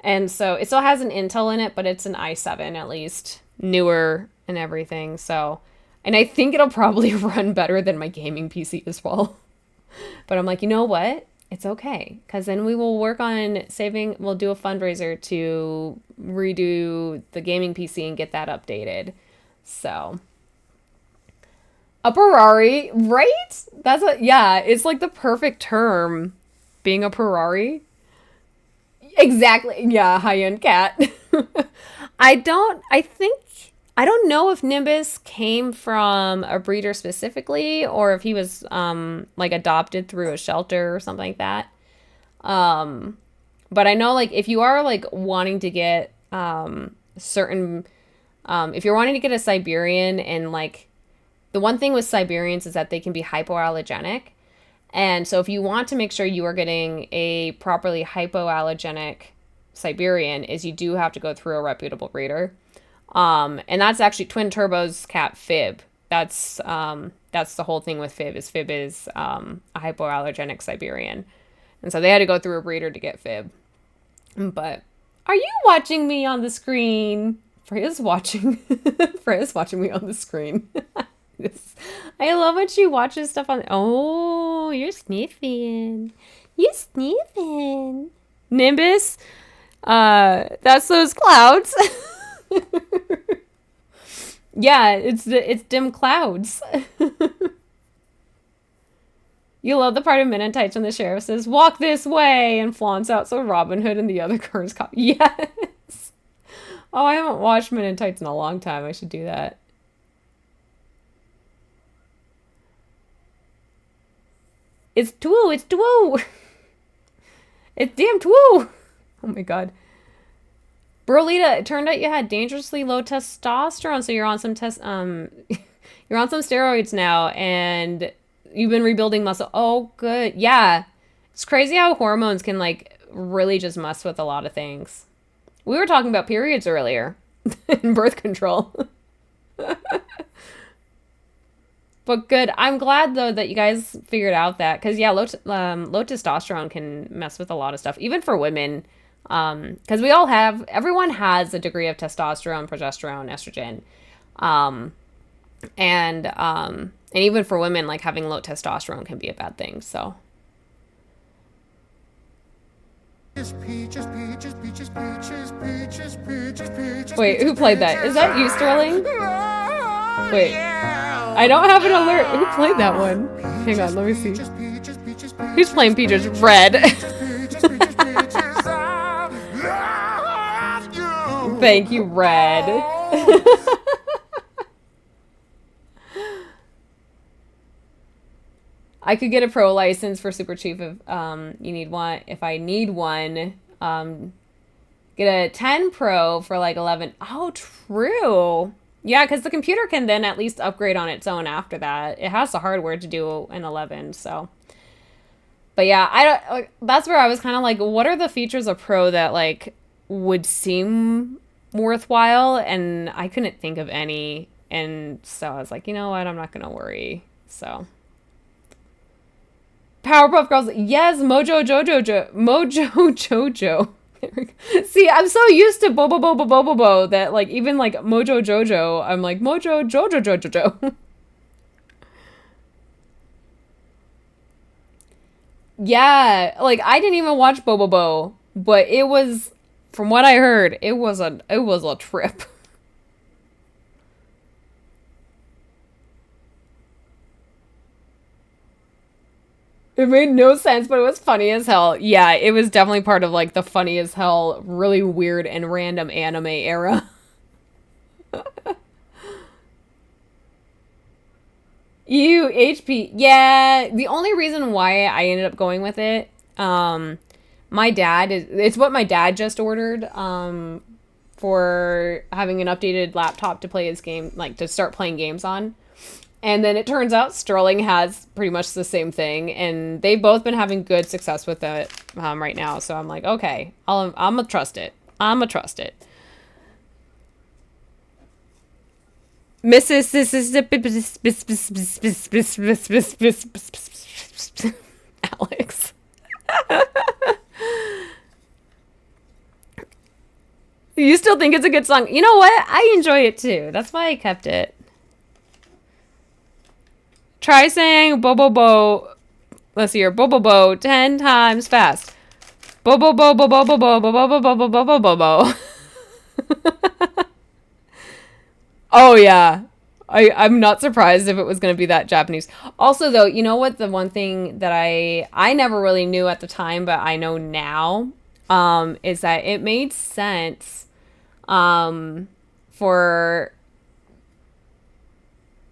And so it still has an Intel in it, but it's an i7 at least, newer and everything. So, and I think it'll probably run better than my gaming PC as well. But I'm like, you know what? It's okay, because then we will work on saving. We'll do a fundraiser to redo the gaming PC and get that updated. So, a Ferrari, right? Yeah, it's like the perfect term, being a Ferrari. Exactly. Yeah, high-end cat. I don't know if Nimbus came from a breeder specifically or if he was like adopted through a shelter or something like that. But I know like if you are like wanting to get certain if you're wanting to get a Siberian, and like the one thing with Siberians is that they can be hypoallergenic. And so if you want to make sure you are getting a properly hypoallergenic Siberian, is you do have to go through a reputable breeder. And that's actually Twin Turbo's cat Fib. That's the whole thing with Fib is a hypoallergenic Siberian. And so they had to go through a breeder to get Fib. But are you watching me on the screen? Freya's watching me on the screen. I love when she watches stuff on. Oh, you're sniffing. You sniffing. Nimbus. That's those clouds. Yeah, it's dim clouds. You love the part of Men in Tights when the sheriff says, "Walk this way," and flaunts out so Robin Hood and the other cars cop. Yes. Oh, I haven't watched Men in Tights in a long time. I should do that. It's Twoo! It's Twoo! It's damn Twoo! Oh my god. Burlita, it turned out you had dangerously low testosterone, so you're on some you're on some steroids now, and you've been rebuilding muscle. Oh, good. Yeah. It's crazy how hormones can, like, really just mess with a lot of things. We were talking about periods earlier and birth control. But good. I'm glad, though, that you guys figured out that. Because, yeah, low testosterone can mess with a lot of stuff, even for women. Because everyone has a degree of testosterone, progesterone, estrogen. And even for women, like, having low testosterone can be a bad thing, so. Wait, who played that? Is that you, Sterling? Wait. I don't have an alert. Who played that one? Hang on, let me see. Who's playing Peaches? Red. Thank you, Red. I could get a pro license for Super Chief if you need one. If I need one, get a 10 Pro for like 11. Oh, true. Yeah, because the computer can then at least upgrade on its own after that. It has the hardware to do an 11, so. But yeah, that's where I was kind of like, what are the features of Pro that like would seem worthwhile? And I couldn't think of any. And so I was like, you know what? I'm not going to worry. So. Powerpuff Girls. Yes, Mojo Jojo. See, I'm so used to Bobo that like even like Mojo Jojo, I'm like Mojo Jojo. Yeah, like I didn't even watch Bobo, but it was, from what I heard, it was a trip. It made no sense, but it was funny as hell. Yeah, it was definitely part of like the funny as hell, really weird and random anime era. HP. Yeah, the only reason why I ended up going with it, it's what my dad just ordered, for having an updated laptop to play his game, like to start playing games on. And then it turns out Sterling has pretty much the same thing, and they've both been having good success with it right now. So I'm like, okay, I'm gonna trust it. Alex. You still think it's a good song? You know what? I enjoy it too. That's why I kept it. Try saying bo bo bo. Let's see here. Bo bo bo 10 times fast. Bo bo bo bo bo bo bo bo bo bo bo bo bo bo bo. Oh yeah. I'm not surprised if it was going to be that Japanese. Also though, you know what, the one thing that I never really knew at the time, but I know now, is that it made sense for,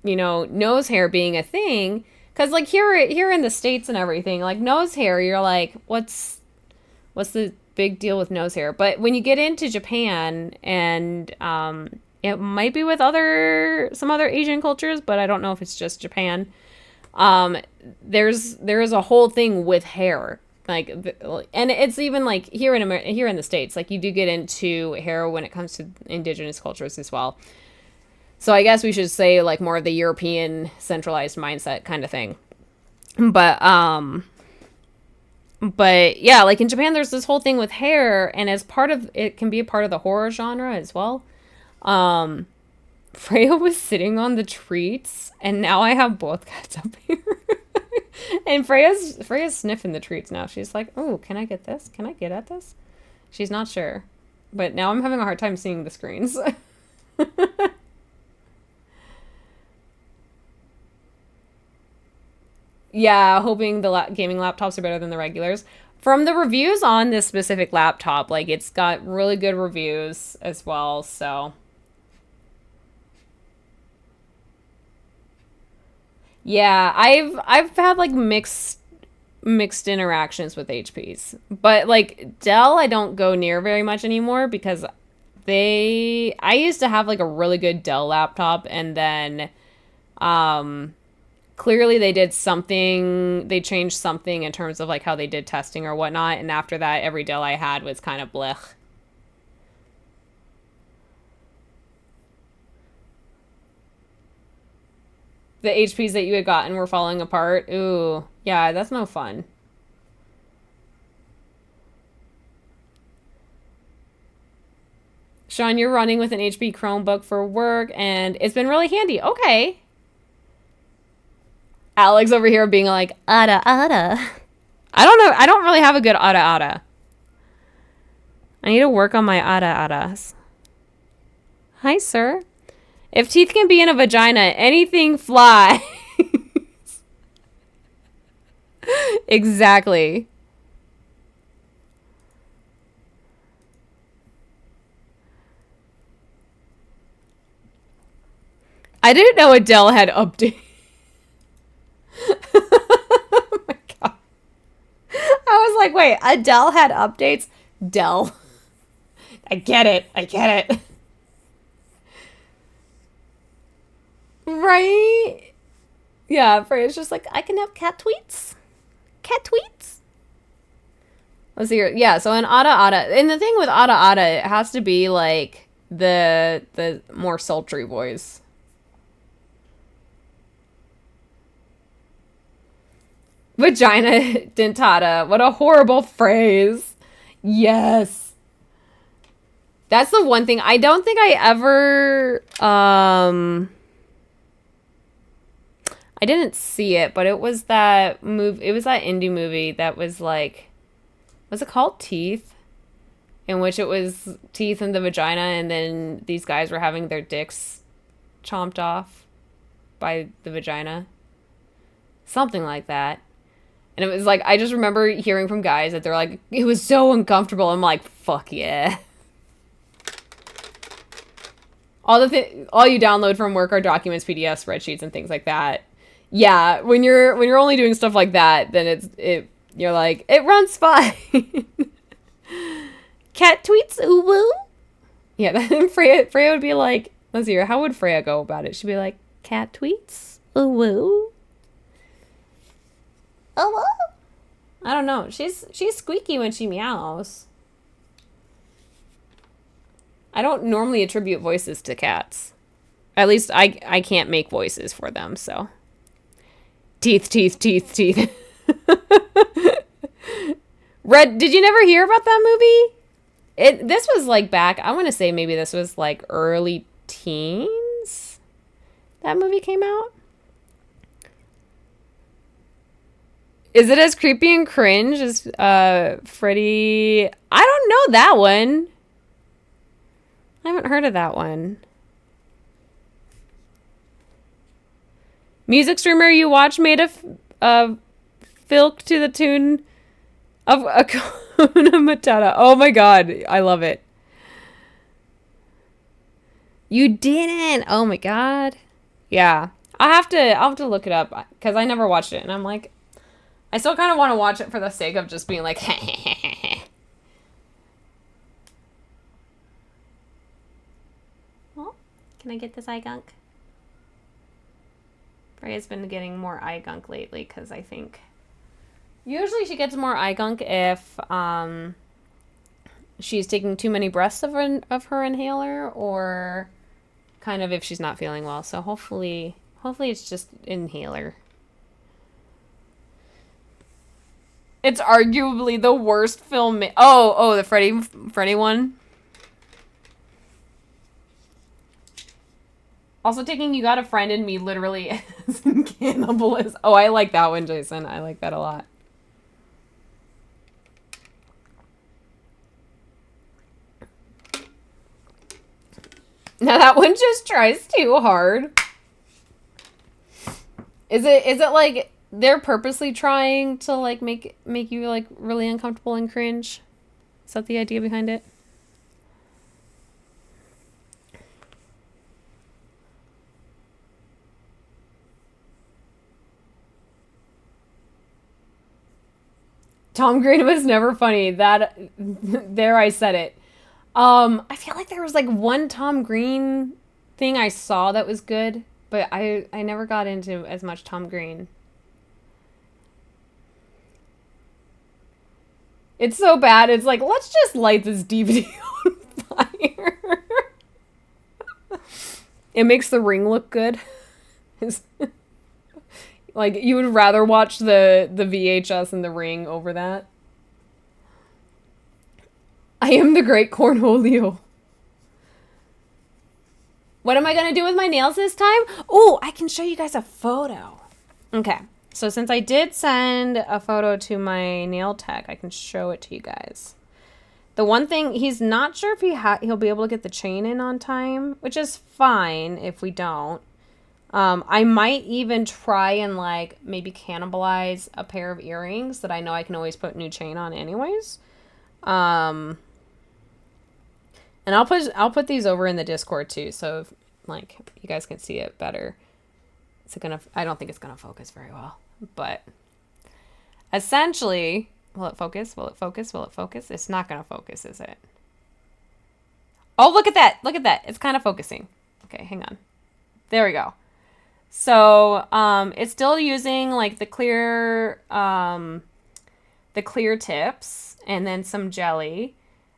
you know, nose hair being a thing, cuz like here in the States and everything, like nose hair, you're like, what's the big deal with nose hair? But when you get into Japan and it might be with some other Asian cultures, but I don't know if it's just Japan. There is a whole thing with hair, like, and it's even like here in the States, like you do get into hair when it comes to indigenous cultures as well. So I guess we should say like more of the European centralized mindset kind of thing. But yeah, like in Japan, there's this whole thing with hair, and as part of it can be a part of the horror genre as well. Freya was sitting on the treats, and now I have both cats up here. And Freya's sniffing the treats now. She's like, "Oh, can I get this? Can I get at this?" She's not sure, but now I'm having a hard time seeing the screens. Yeah, hoping the gaming laptops are better than the regulars. From the reviews on this specific laptop, like it's got really good reviews as well, so yeah, I've had like mixed interactions with HPs. But like Dell I don't go near very much anymore because I used to have like a really good Dell laptop, and then clearly they changed something in terms of like how they did testing or whatnot, and after that every Dell I had was kind of blech. The HPs that you had gotten were falling apart. Ooh, yeah, that's no fun. Sean, you're running with an HP Chromebook for work, and it's been really handy. Okay. Alex over here being like, ada, ada. I don't know. I don't really have a good ada, ada. I need to work on my ada, adas. Hi, sir. If teeth can be in a vagina, anything flies. Exactly. I didn't know Adele had updates. Oh my god. I was like, wait, Adele had updates? Dell. I get it. I get it. Right? Yeah, Freya's just like, I can have cat tweets. Cat tweets. Let's see here. Yeah, so an Ada Ada. And the thing with Ada Ada, it has to be like the more sultry voice. Vagina dentata. What a horrible phrase. Yes. That's the one thing. I don't think I ever I didn't see it, but it was that it was that indie movie that was like, was it called Teeth? In which it was teeth in the vagina, and then these guys were having their dicks chomped off by the vagina. Something like that. And it was like, I just remember hearing from guys that they're like, it was so uncomfortable. I'm like, fuck yeah. All you download from work are documents, PDFs, spreadsheets, and things like that. Yeah, when you're only doing stuff like that, then you're like, it runs fine. Cat tweets, ooh woo. Yeah, then Freya would be like, let's see here, how would Freya go about it? She'd be like, cat tweets, ooh woo. Oh woo. I don't know. She's squeaky when she meows. I don't normally attribute voices to cats. At least I can't make voices for them, so. Teeth, teeth, teeth, teeth. Red, did you never hear about that movie? This was like back, I want to say maybe this was like early teens that movie came out. Is it as creepy and cringe as Freddy? I don't know that one. I haven't heard of that one. Music streamer you watch made a filk to the tune of Hakuna Matata. Oh my god, I love it. You didn't. Oh my god. Yeah, I'll have to look it up because I never watched it, and I'm like, I still kind of want to watch it for the sake of just being like, well, can I get this eye gunk? Freya's been getting more eye gunk lately because I think usually she gets more eye gunk if she's taking too many breaths of her inhaler, or kind of if she's not feeling well. So hopefully it's just inhaler. It's arguably the worst film. Oh, the Freddy one. Also taking You Got a Friend in Me literally as cannibalism. Oh, I like that one, Jason. I like that a lot. Now that one just tries too hard. Is it like they're purposely trying to like make you like really uncomfortable and cringe? Is that the idea behind it? Tom Green was never funny. That there I said it. I feel like there was like one Tom Green thing I saw that was good, but I never got into as much Tom Green. It's so bad. It's like, let's just light this DVD on fire. It makes The Ring look good. Like, you would rather watch the VHS and The Ring over that. I am the great Cornholio. What am I going to do with my nails this time? Oh, I can show you guys a photo. Okay. So since I did send a photo to my nail tech, I can show it to you guys. The one thing, he's not sure if he'll be able to get the chain in on time, which is fine if we don't. I might even try and like maybe cannibalize a pair of earrings that I know I can always put new chain on anyways. And I'll put these over in the Discord too, so if, like, you guys can see it better. I don't think it's gonna focus very well, but essentially, will it focus? Will it focus? Will it focus? It's not gonna focus, is it? Oh, look at that! Look at that! It's kind of focusing. Okay, hang on. There we go. So, it's still using like the clear tips and then some jelly,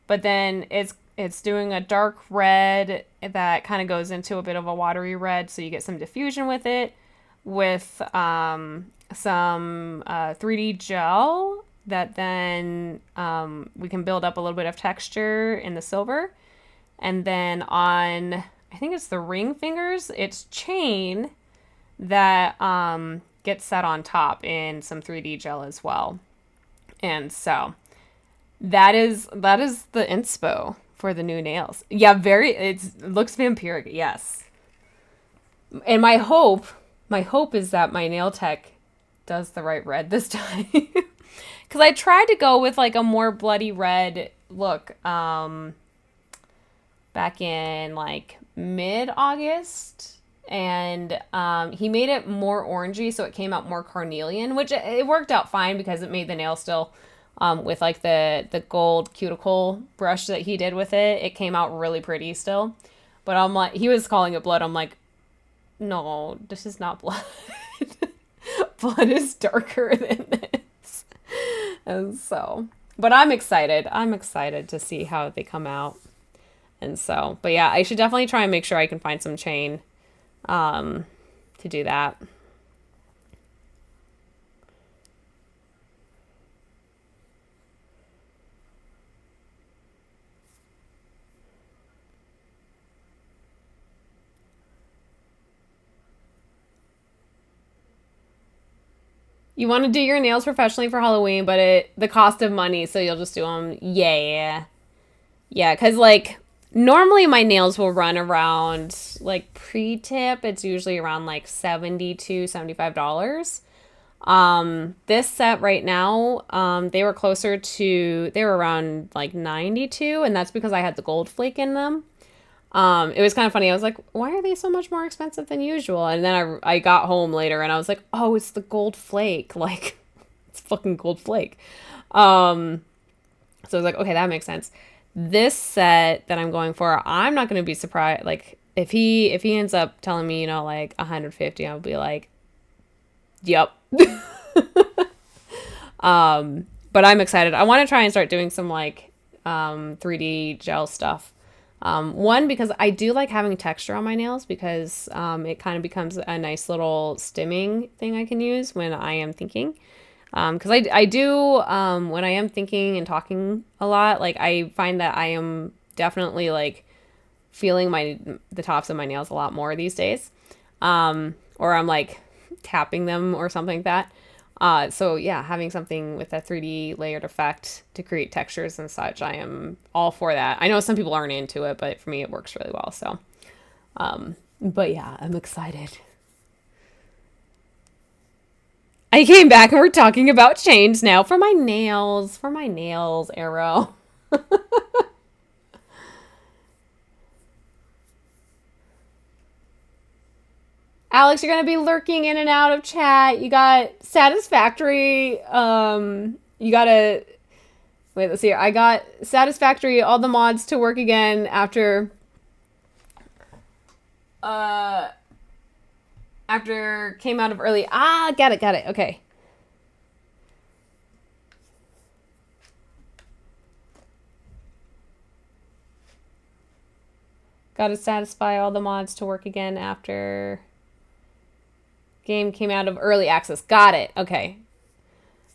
but then it's doing a dark red that kind of goes into a bit of a watery red, so you get some diffusion with it, with some 3D gel that then we can build up a little bit of texture in the silver. And then on, I think it's the ring fingers, it's chain that gets set on top in some 3D gel as well. And so that is the inspo for the new nails. Yeah, it looks vampiric, yes. And my hope is that my nail tech does the right red this time. Because I tried to go with like a more bloody red look back in like mid-August. And he made it more orangey, so it came out more carnelian, which it worked out fine because it made the nail still with like the gold cuticle brush that he did with it. It came out really pretty still. But I'm like, he was calling it blood. I'm like, no, this is not blood. Blood is darker than this. And so, but I'm excited. I'm excited to see how they come out. And so, but yeah, I should definitely try and make sure I can find some chain to do that. You want to do your nails professionally for Halloween, but the cost of money, so you'll just do them. Yeah. Yeah, because like normally my nails will run around like pre-tip, it's usually around like $72, $75. This set right now, they were around like 92, and that's because I had the gold flake in them. It was kind of funny. I was like, why are they so much more expensive than usual? And then I got home later and I was like, oh, it's the gold flake. Like, it's fucking gold flake. So I was like, okay, that makes sense. This set that I'm going for, I'm not going to be surprised. Like, if he ends up telling me, like 150, I'll be like, yep. But I'm excited. I want to try and start doing some like 3D gel stuff. One, because I do like having texture on my nails because it kind of becomes a nice little stimming thing I can use when I am thinking. Because I do, when I am thinking and talking a lot, like I find that I am definitely like feeling the tops of my nails a lot more these days. Or I'm like tapping them or something like that. So yeah, having something with a 3D layered effect to create textures and such, I am all for that. I know some people aren't into it, but for me it works really well. So, but yeah, I'm excited. I came back and we're talking about chains now for my nails, Arrow. Alex, you're going to be lurking in and out of chat. You got Satisfactory. You got to... Wait, let's see. I got Satisfactory, all the mods to work again after... After came out of early... Ah, got it. Okay. Got to satisfy all the mods to work again after... Game came out of early access. Got it. Okay.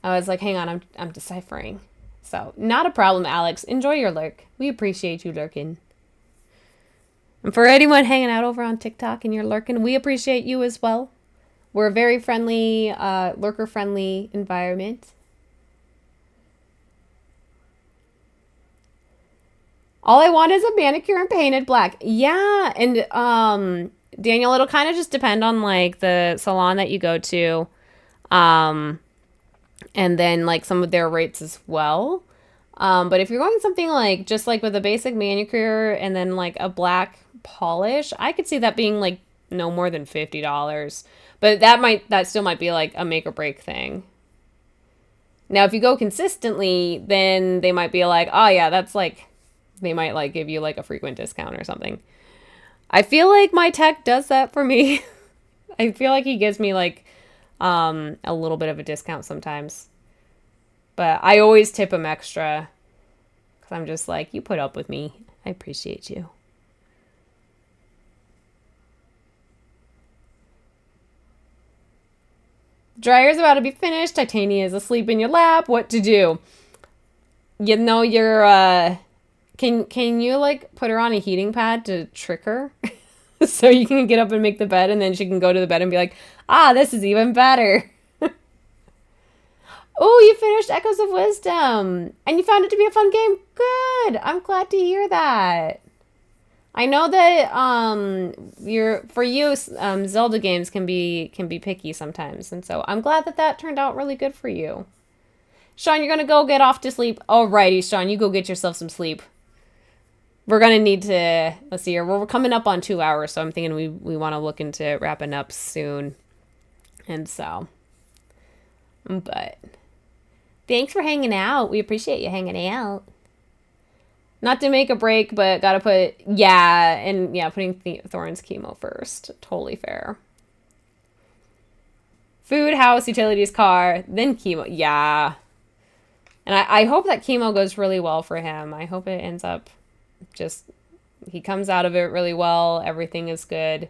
I was like, hang on, I'm deciphering. So, not a problem, Alex. Enjoy your lurk. We appreciate you lurking. And for anyone hanging out over on TikTok and you're lurking, we appreciate you as well. We're a very friendly, lurker-friendly environment. All I want is a manicure and painted black. Yeah, and Daniel, it'll kind of just depend on like the salon that you go to, and then like some of their rates as well. But if you're going something like just like with a basic manicure and then like a black polish, I could see that being like no more than $50. But that still might be like a make or break thing. Now, if you go consistently, then they might be like, oh yeah, that's like, they might like give you like a frequent discount or something. I feel like my tech does that for me. I feel like he gives me like a little bit of a discount sometimes. But I always tip him extra because I'm just like, you put up with me. I appreciate you. Dryer's about to be finished. Titania is asleep in your lap. What to do? You know, you're Can you like put her on a heating pad to trick her? So you can get up and make the bed and then she can go to the bed and be like, ah, this is even better. Oh, you finished Echoes of Wisdom and you found it to be a fun game. Good. I'm glad to hear that. I know that Zelda games can be picky sometimes, and so I'm glad that turned out really good for you. Sean, you're gonna go get off to sleep. Alrighty, Sean, you go get yourself some sleep. We're gonna need to, let's see here, we're coming up on 2 hours, so I'm thinking we want to look into wrapping up soon. And so, but thanks for hanging out. We appreciate you hanging out. Not to make a break, but gotta put, putting Thorn's chemo first. Totally fair. Food, house, utilities, car, then chemo. Yeah. And I hope that chemo goes really well for him. I hope it ends up he comes out of it really well. Everything is good.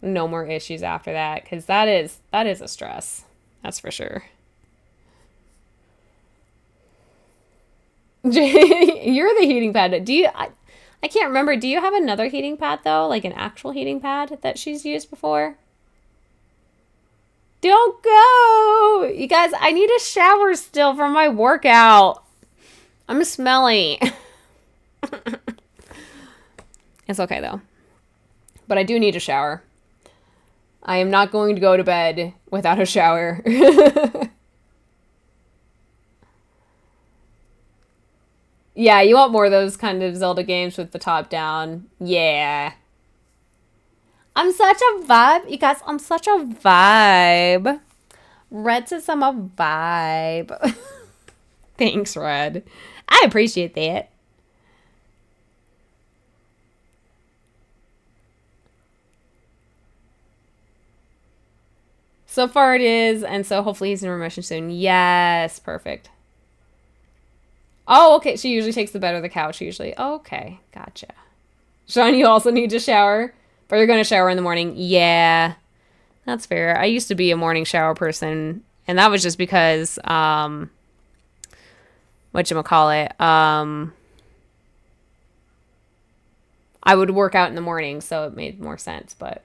No more issues after that. Because that is a stress. That's for sure. You're the heating pad. I can't remember. Do you have another heating pad though? Like an actual heating pad that she's used before? Don't go! You guys, I need a shower still from my workout. I'm smelly. It's okay, though. But I do need a shower. I am not going to go to bed without a shower. Yeah, you want more of those kind of Zelda games with the top down. Yeah. I'm such a vibe. You guys, I'm such a vibe. Red says I'm a vibe. Thanks, Red. I appreciate that. So far it is, and so hopefully he's in remission soon. Yes, perfect. Oh, okay. She usually takes the bed or the couch, usually. Okay, gotcha. Sean, you also need to shower, but you're going to shower in the morning. Yeah, that's fair. I used to be a morning shower person, and that was just because, whatchamacallit, I would work out in the morning, so it made more sense, but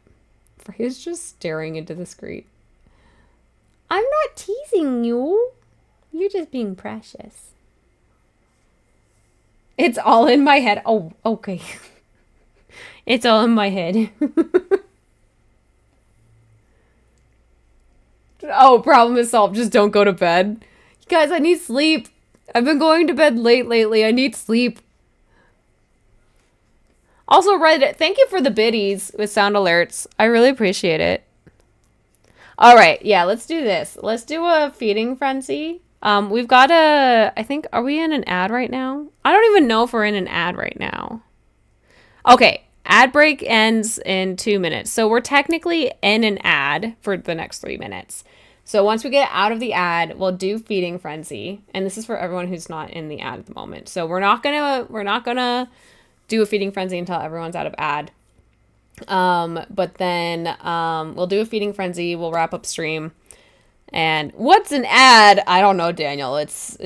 for his just staring into the screen. I'm not teasing you. You're just being precious. It's all in my head. Oh, okay. It's all in my head. Oh, problem is solved. Just don't go to bed. You guys, I need sleep. I've been going to bed late lately. I need sleep. Also, Reddit, thank you for the biddies with sound alerts. I really appreciate it. All right, yeah, let's do this. Let's do a feeding frenzy. We've got I think, are we in an ad right now? I don't even know if we're in an ad right now. Okay, ad break ends in 2 minutes. So we're technically in an ad for the next 3 minutes. So once we get out of the ad, we'll do feeding frenzy. And this is for everyone who's not in the ad at the moment. So we're not gonna do a feeding frenzy until everyone's out of ad. But then we'll do a feeding frenzy. We'll wrap up stream. And what's an ad? I don't know, Daniel. It's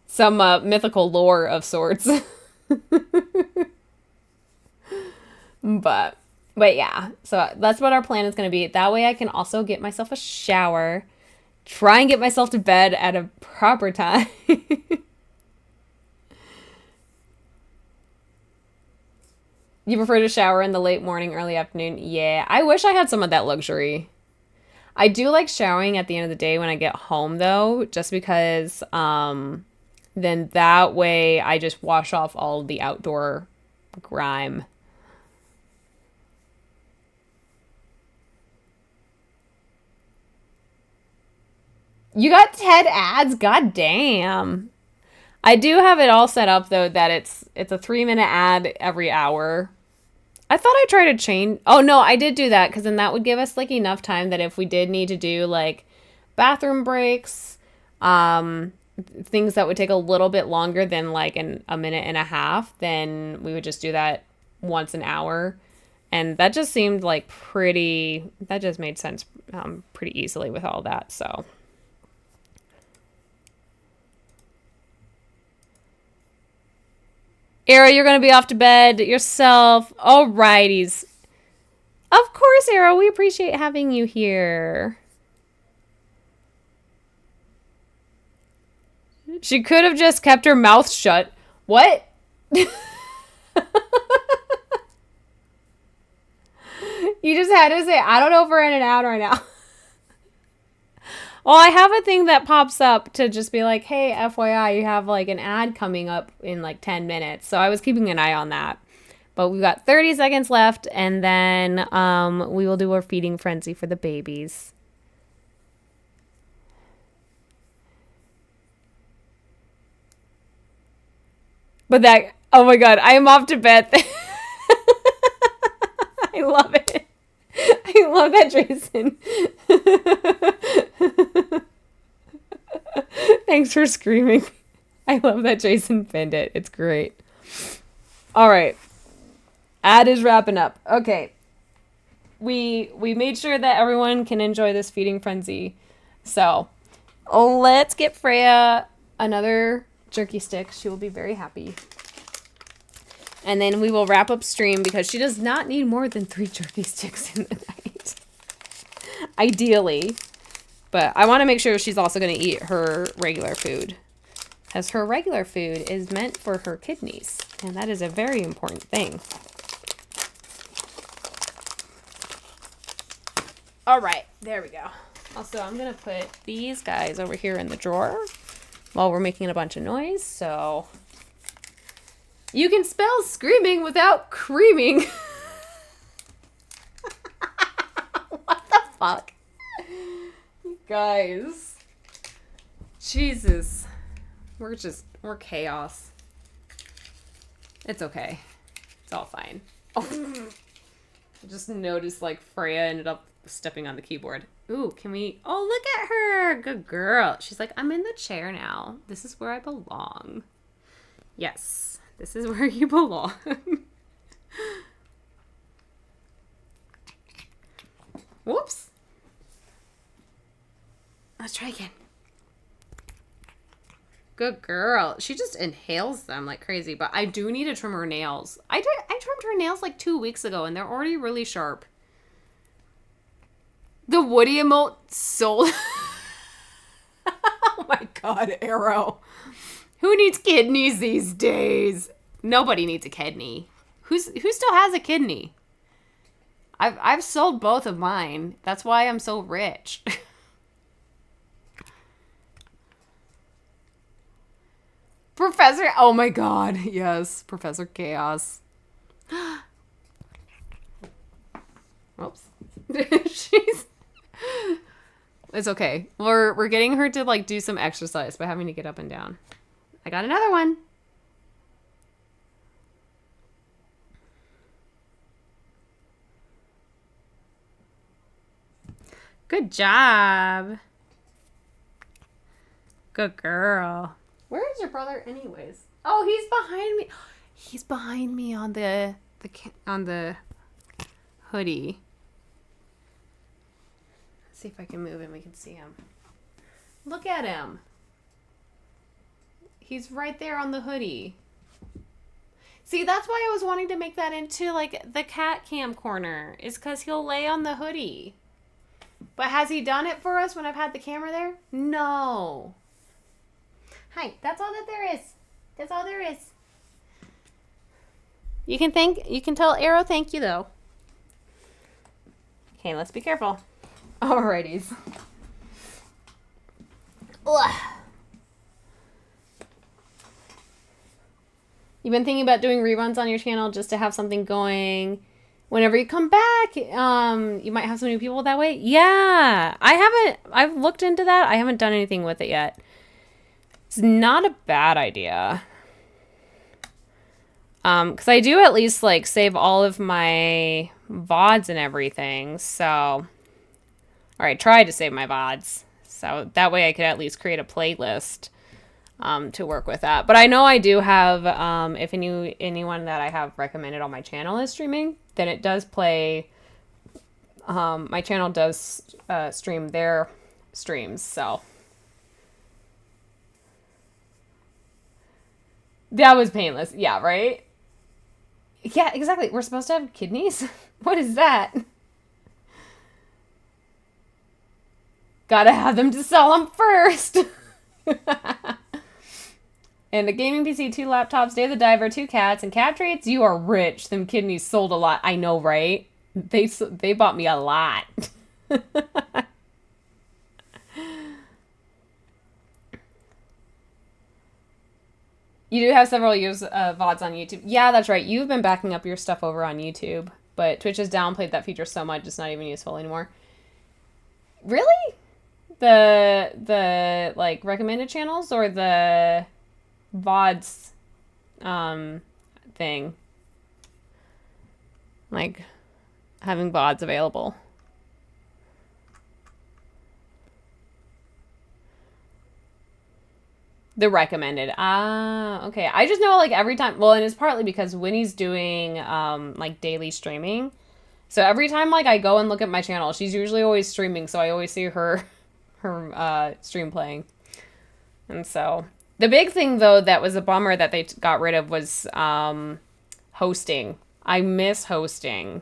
some mythical lore of sorts. But yeah. So that's what our plan is going to be. That way I can also get myself a shower, try and get myself to bed at a proper time. You prefer to shower in the late morning, early afternoon? Yeah, I wish I had some of that luxury. I do like showering at the end of the day when I get home, though, just because then that way I just wash off all of the outdoor grime. You got 10 ads? God damn. I do have it all set up, though, that it's a 3-minute ad every hour. I thought I tried to change. Oh, no, I did do that because then that would give us like enough time that if we did need to do like bathroom breaks, things that would take a little bit longer than like a minute and a half, then we would just do that once an hour. And that just seemed like that just made sense pretty easily with all that. So. Arrow, you're going to be off to bed yourself. Alrighties. Of course, Arrow. We appreciate having you here. She could have just kept her mouth shut. What? You just had to say, I don't know if we're in and out right now. Well, I have a thing that pops up to just be like, hey, FYI, you have like an ad coming up in like 10 minutes. So I was keeping an eye on that. But we've got 30 seconds left, and then we will do our feeding frenzy for the babies. But oh my god, I am off to bed. I love it. I love that, Jason. Thanks for screaming. I love that Jason pinned it. It's great. All right. Ad is wrapping up. Okay. We made sure that everyone can enjoy this feeding frenzy. So, let's get Freya another jerky stick. She will be very happy. And then we will wrap up stream because she does not need more than 3 jerky sticks in the night. ideally. But I want to make sure she's also going to eat her regular food. Because her regular food is meant for her kidneys. And that is a very important thing. All right, there we go. Also, I'm going to put these guys over here in the drawer while we're making a bunch of noise. So you can spell screaming without creaming. What the fuck? You guys. Jesus. We're chaos. It's okay. It's all fine. Oh. I just noticed like Freya ended up stepping on the keyboard. Ooh, can we... Oh, look at her. Good girl. She's like, I'm in the chair now. This is where I belong. Yes, this is where you belong. Whoops. Let's try again. Good girl. She just inhales them like crazy, but I do need to trim her nails. I trimmed her nails like 2 weeks ago, and they're already really sharp. The Woody emote sold. Oh my god, Arrow. Who needs kidneys these days? Nobody needs a kidney. Who still has a kidney? I've sold both of mine. That's why I'm so rich. Professor, oh my god, yes, Professor Chaos. Oops. It's okay. We're getting her to like do some exercise by having to get up and down. I got another one. Good job. Good girl. Where is your brother anyways? Oh, he's behind me. He's behind me on the hoodie. Let's see if I can move and we can see him. Look at him. He's right there on the hoodie. See, that's why I was wanting to make that into like the cat cam corner. Is because he'll lay on the hoodie. But has he done it for us when I've had the camera there? No. Hi, that's all that there is. That's all there is. You can tell Arrow thank you though. Okay, let's be careful. Alrighties. Ugh. You've been thinking about doing reruns on your channel just to have something going whenever you come back. You might have some new people that way. Yeah, I've looked into that. I haven't done anything with it yet. It's not a bad idea. Because I do at least like save all of my VODs and everything. So, or I tried to save my VODs. So that way I could at least create a playlist to work with that. But I know I do have, if anyone that I have recommended on my channel is streaming, then it does play, my channel does stream their streams, so. That was painless. Yeah, right? Yeah, exactly. We're supposed to have kidneys? What is that? Gotta have them to sell them first. And a gaming PC, 2 laptops, Day of the Diver, 2 cats, and cat treats. You are rich. Them kidneys sold a lot. I know, right? They bought me a lot. You do have several years of VODs on YouTube. Yeah, that's right. You've been backing up your stuff over on YouTube, but Twitch has downplayed that feature so much it's not even useful anymore. Really? The like recommended channels or the VODs thing? Like having VODs available. The recommended. Ah, okay. I just know like every time, well, and it's partly because Winnie's doing like daily streaming. So every time like I go and look at my channel, she's usually always streaming, so I always see her stream playing. And so the big thing though that was a bummer that they got rid of was hosting. I miss hosting.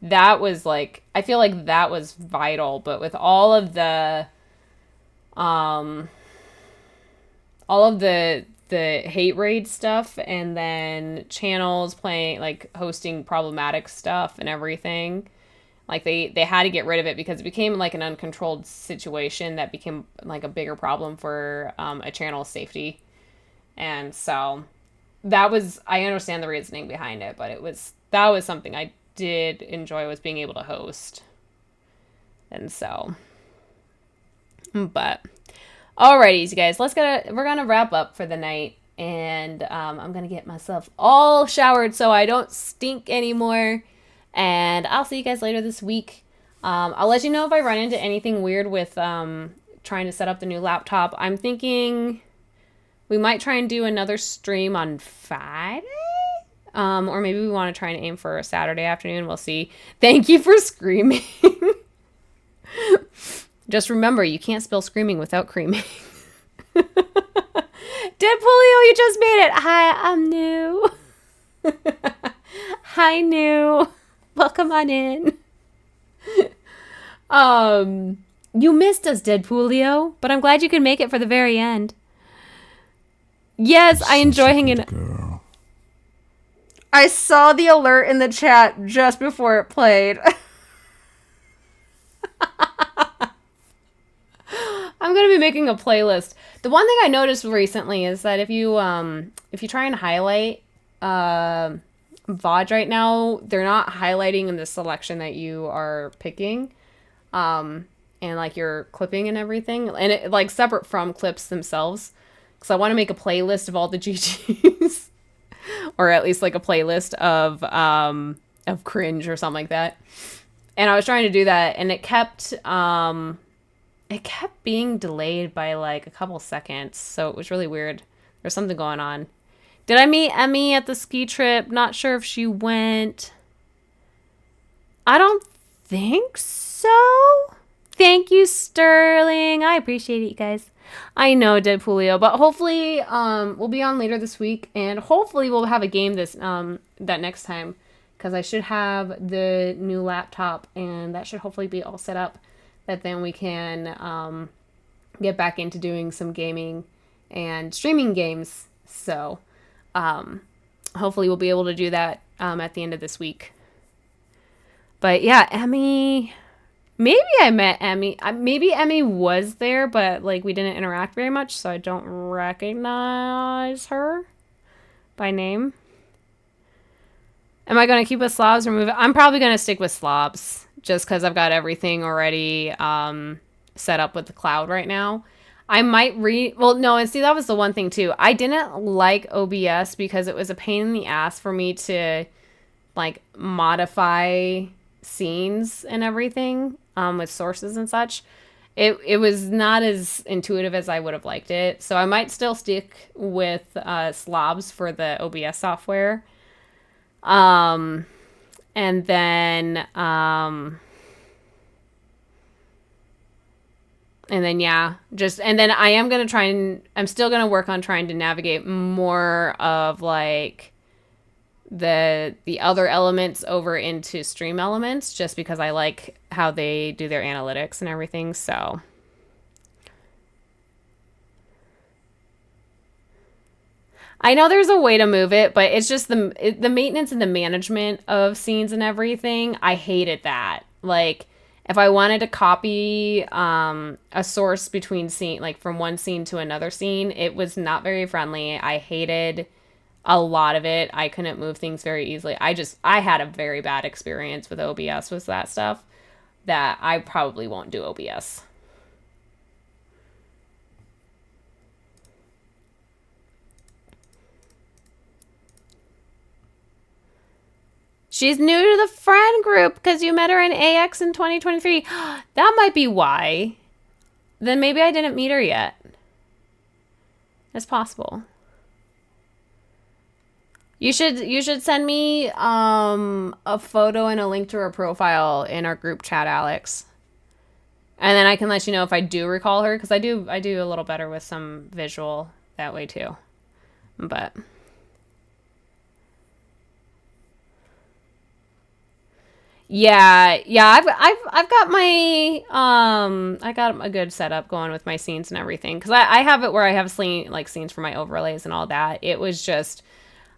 that was like, I feel like that was vital. But with um, all of the hate raid stuff, and then channels playing, like hosting problematic stuff and everything, like they had to get rid of it because it became like an uncontrolled situation that became like a bigger problem for a channel's safety. And so that was, I understand the reasoning behind it, but that was something I did enjoy, was being able to host. And so, but alrighty, you guys, we're gonna wrap up for the night, and I'm gonna get myself all showered so I don't stink anymore. And I'll see you guys later this week. I'll let you know if I run into anything weird with trying to set up the new laptop. I'm thinking we might try and do another stream on Friday. Or maybe we want to try and aim for a Saturday afternoon. We'll see. Thank you for screaming. Just remember, you can't spell screaming without creaming. Deadpoolio, you just made it. Hi, I'm new. Hi, new. Welcome on in. You missed us, Deadpoolio, but I'm glad you could make it for the very end. Yes, I enjoy hanging. Girl. I saw the alert in the chat just before it played. I'm gonna be making a playlist. The one thing I noticed recently is that if you try and highlight VODs right now, they're not highlighting in the selection that you are picking, and like your clipping and everything, and it like separate from clips themselves. Because I want to make a playlist of all the GGs, or at least like a playlist of cringe or something like that. And I was trying to do that, and it kept being delayed by like a couple seconds, so it was really weird. There's something going on. Did I meet Emmy at the ski trip? Not sure if she went. I don't think so. Thank you, Sterling. I appreciate it, you guys. I know, Deadpoolio, but hopefully we'll be on later this week, and hopefully we'll have a game that next time, because I should have the new laptop, and that should hopefully be all set up, that then we can get back into doing some gaming and streaming games. So hopefully we'll be able to do that at the end of this week. But yeah, Emmy... Maybe I met Emmy. Maybe Emmy was there, but like we didn't interact very much, so I don't recognize her by name. Am I going to keep with slobs or move it? I'm probably going to stick with slobs just because I've got everything already set up with the cloud right now. I might well, no, and see, that was the one thing too. I didn't like OBS because it was a pain in the ass for me to like modify scenes and everything with sources and such. It was not as intuitive as I would have liked it, so I might still stick with slobs for the OBS software. And then yeah, and then I am going to I'm still going to work on trying to navigate more of like the other elements over into Stream Elements, just because I like how they do their analytics and everything. So I know there's a way to move it, but it's just the maintenance and the management of scenes and everything. I hated that. Like if I wanted to copy a source between scene, like from one scene to another scene, it was not very friendly. I hated a lot of it. I couldn't move things very easily. I had a very bad experience with OBS with that stuff, that I probably won't do OBS. She's new to the friend group because you met her in AX in 2023. That might be why. Then maybe I didn't meet her yet. It's possible. You should send me a photo and a link to her profile in our group chat, Alex. And then I can let you know if I do recall her, because I do a little better with some visual that way too. But Yeah, I've got my I got a good setup going with my scenes and everything, because I have it where I have scenes for my overlays and all that. It was just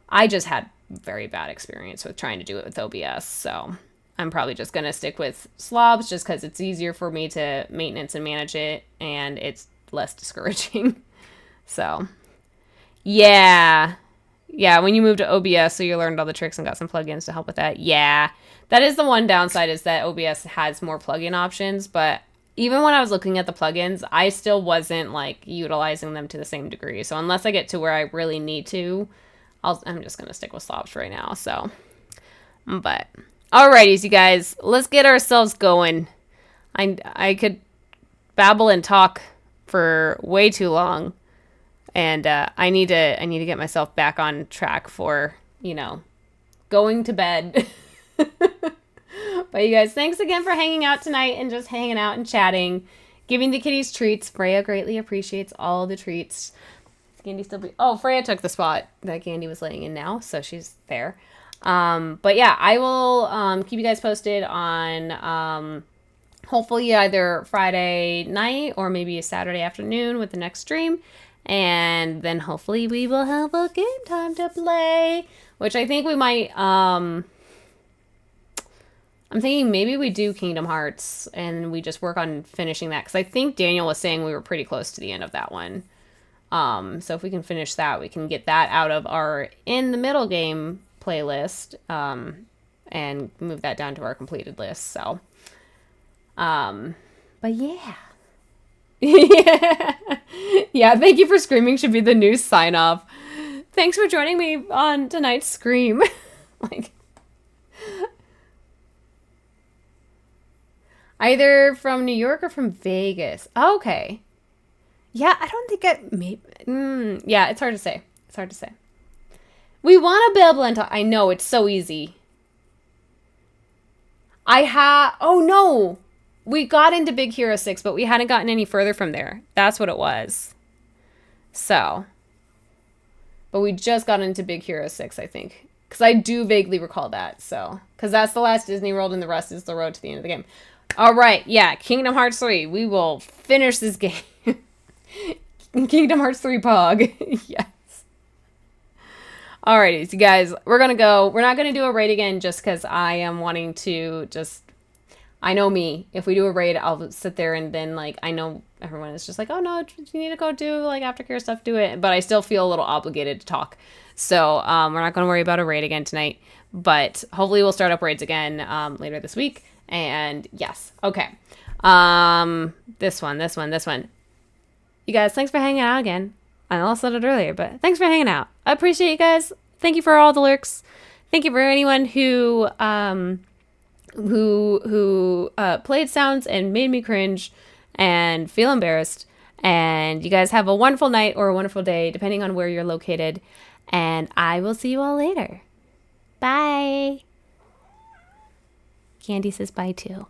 I just had very bad experience with trying to do it with OBS, so I'm probably just gonna stick with slobs just because it's easier for me to maintenance and manage it, and it's less discouraging. So yeah. Yeah, when you moved to OBS, so you learned all the tricks and got some plugins to help with that. Yeah, that is the one downside, is that OBS has more plugin options, but even when I was looking at the plugins, I still wasn't like utilizing them to the same degree. So unless I get to where I really need to, I'm just gonna stick with slobs right now. So, but alrighties, you guys, let's get ourselves going. I could babble and talk for way too long. And I need to get myself back on track for, going to bed. But you guys, thanks again for hanging out tonight and just hanging out and chatting, giving the kitties treats. Freya greatly appreciates all the treats. Candy still be... Oh, Freya took the spot that Candy was laying in now, so she's there. But yeah, I will keep you guys posted on hopefully either Friday night or maybe a Saturday afternoon with the next stream. And then hopefully we will have a game time to play, which I think we might, I'm thinking maybe we do Kingdom Hearts and we just work on finishing that. Cause I think Daniel was saying we were pretty close to the end of that one. So if we can finish that, we can get that out of our in the middle game playlist, and move that down to our completed list. So, but yeah. Yeah, thank you for screaming should be the new sign off. Thanks for joining me on tonight's scream. Like, either from New York or from Vegas. Oh, okay. Yeah, I don't think yeah, it's hard to say. It's hard to say. We want to be able to... I know, it's so easy. Oh no! We got into Big Hero 6, but we hadn't gotten any further from there. That's what it was. So. But we just got into Big Hero 6, I think. Because I do vaguely recall that. So. Because that's the last Disney World and the rest is the road to the end of the game. Alright, yeah. Kingdom Hearts 3. We will finish this game. Kingdom Hearts 3 Pog. Yes. Alrighty, so guys. We're going to go. We're not going to do a raid again just because I am wanting to just... I know me. If we do a raid, I'll sit there and then, like, I know everyone is just like, oh, no, you need to go do, like, aftercare stuff, do it. But I still feel a little obligated to talk. So we're not going to worry about a raid again tonight. But hopefully we'll start up raids again later this week. And, yes. Okay. This one. You guys, thanks for hanging out again. I know I said it earlier, but thanks for hanging out. I appreciate you guys. Thank you for all the lurks. Thank you for anyone who played sounds and made me cringe and feel embarrassed. And you guys have a wonderful night or a wonderful day, depending on where you're located. And I will see you all later. Bye. Candy says bye too.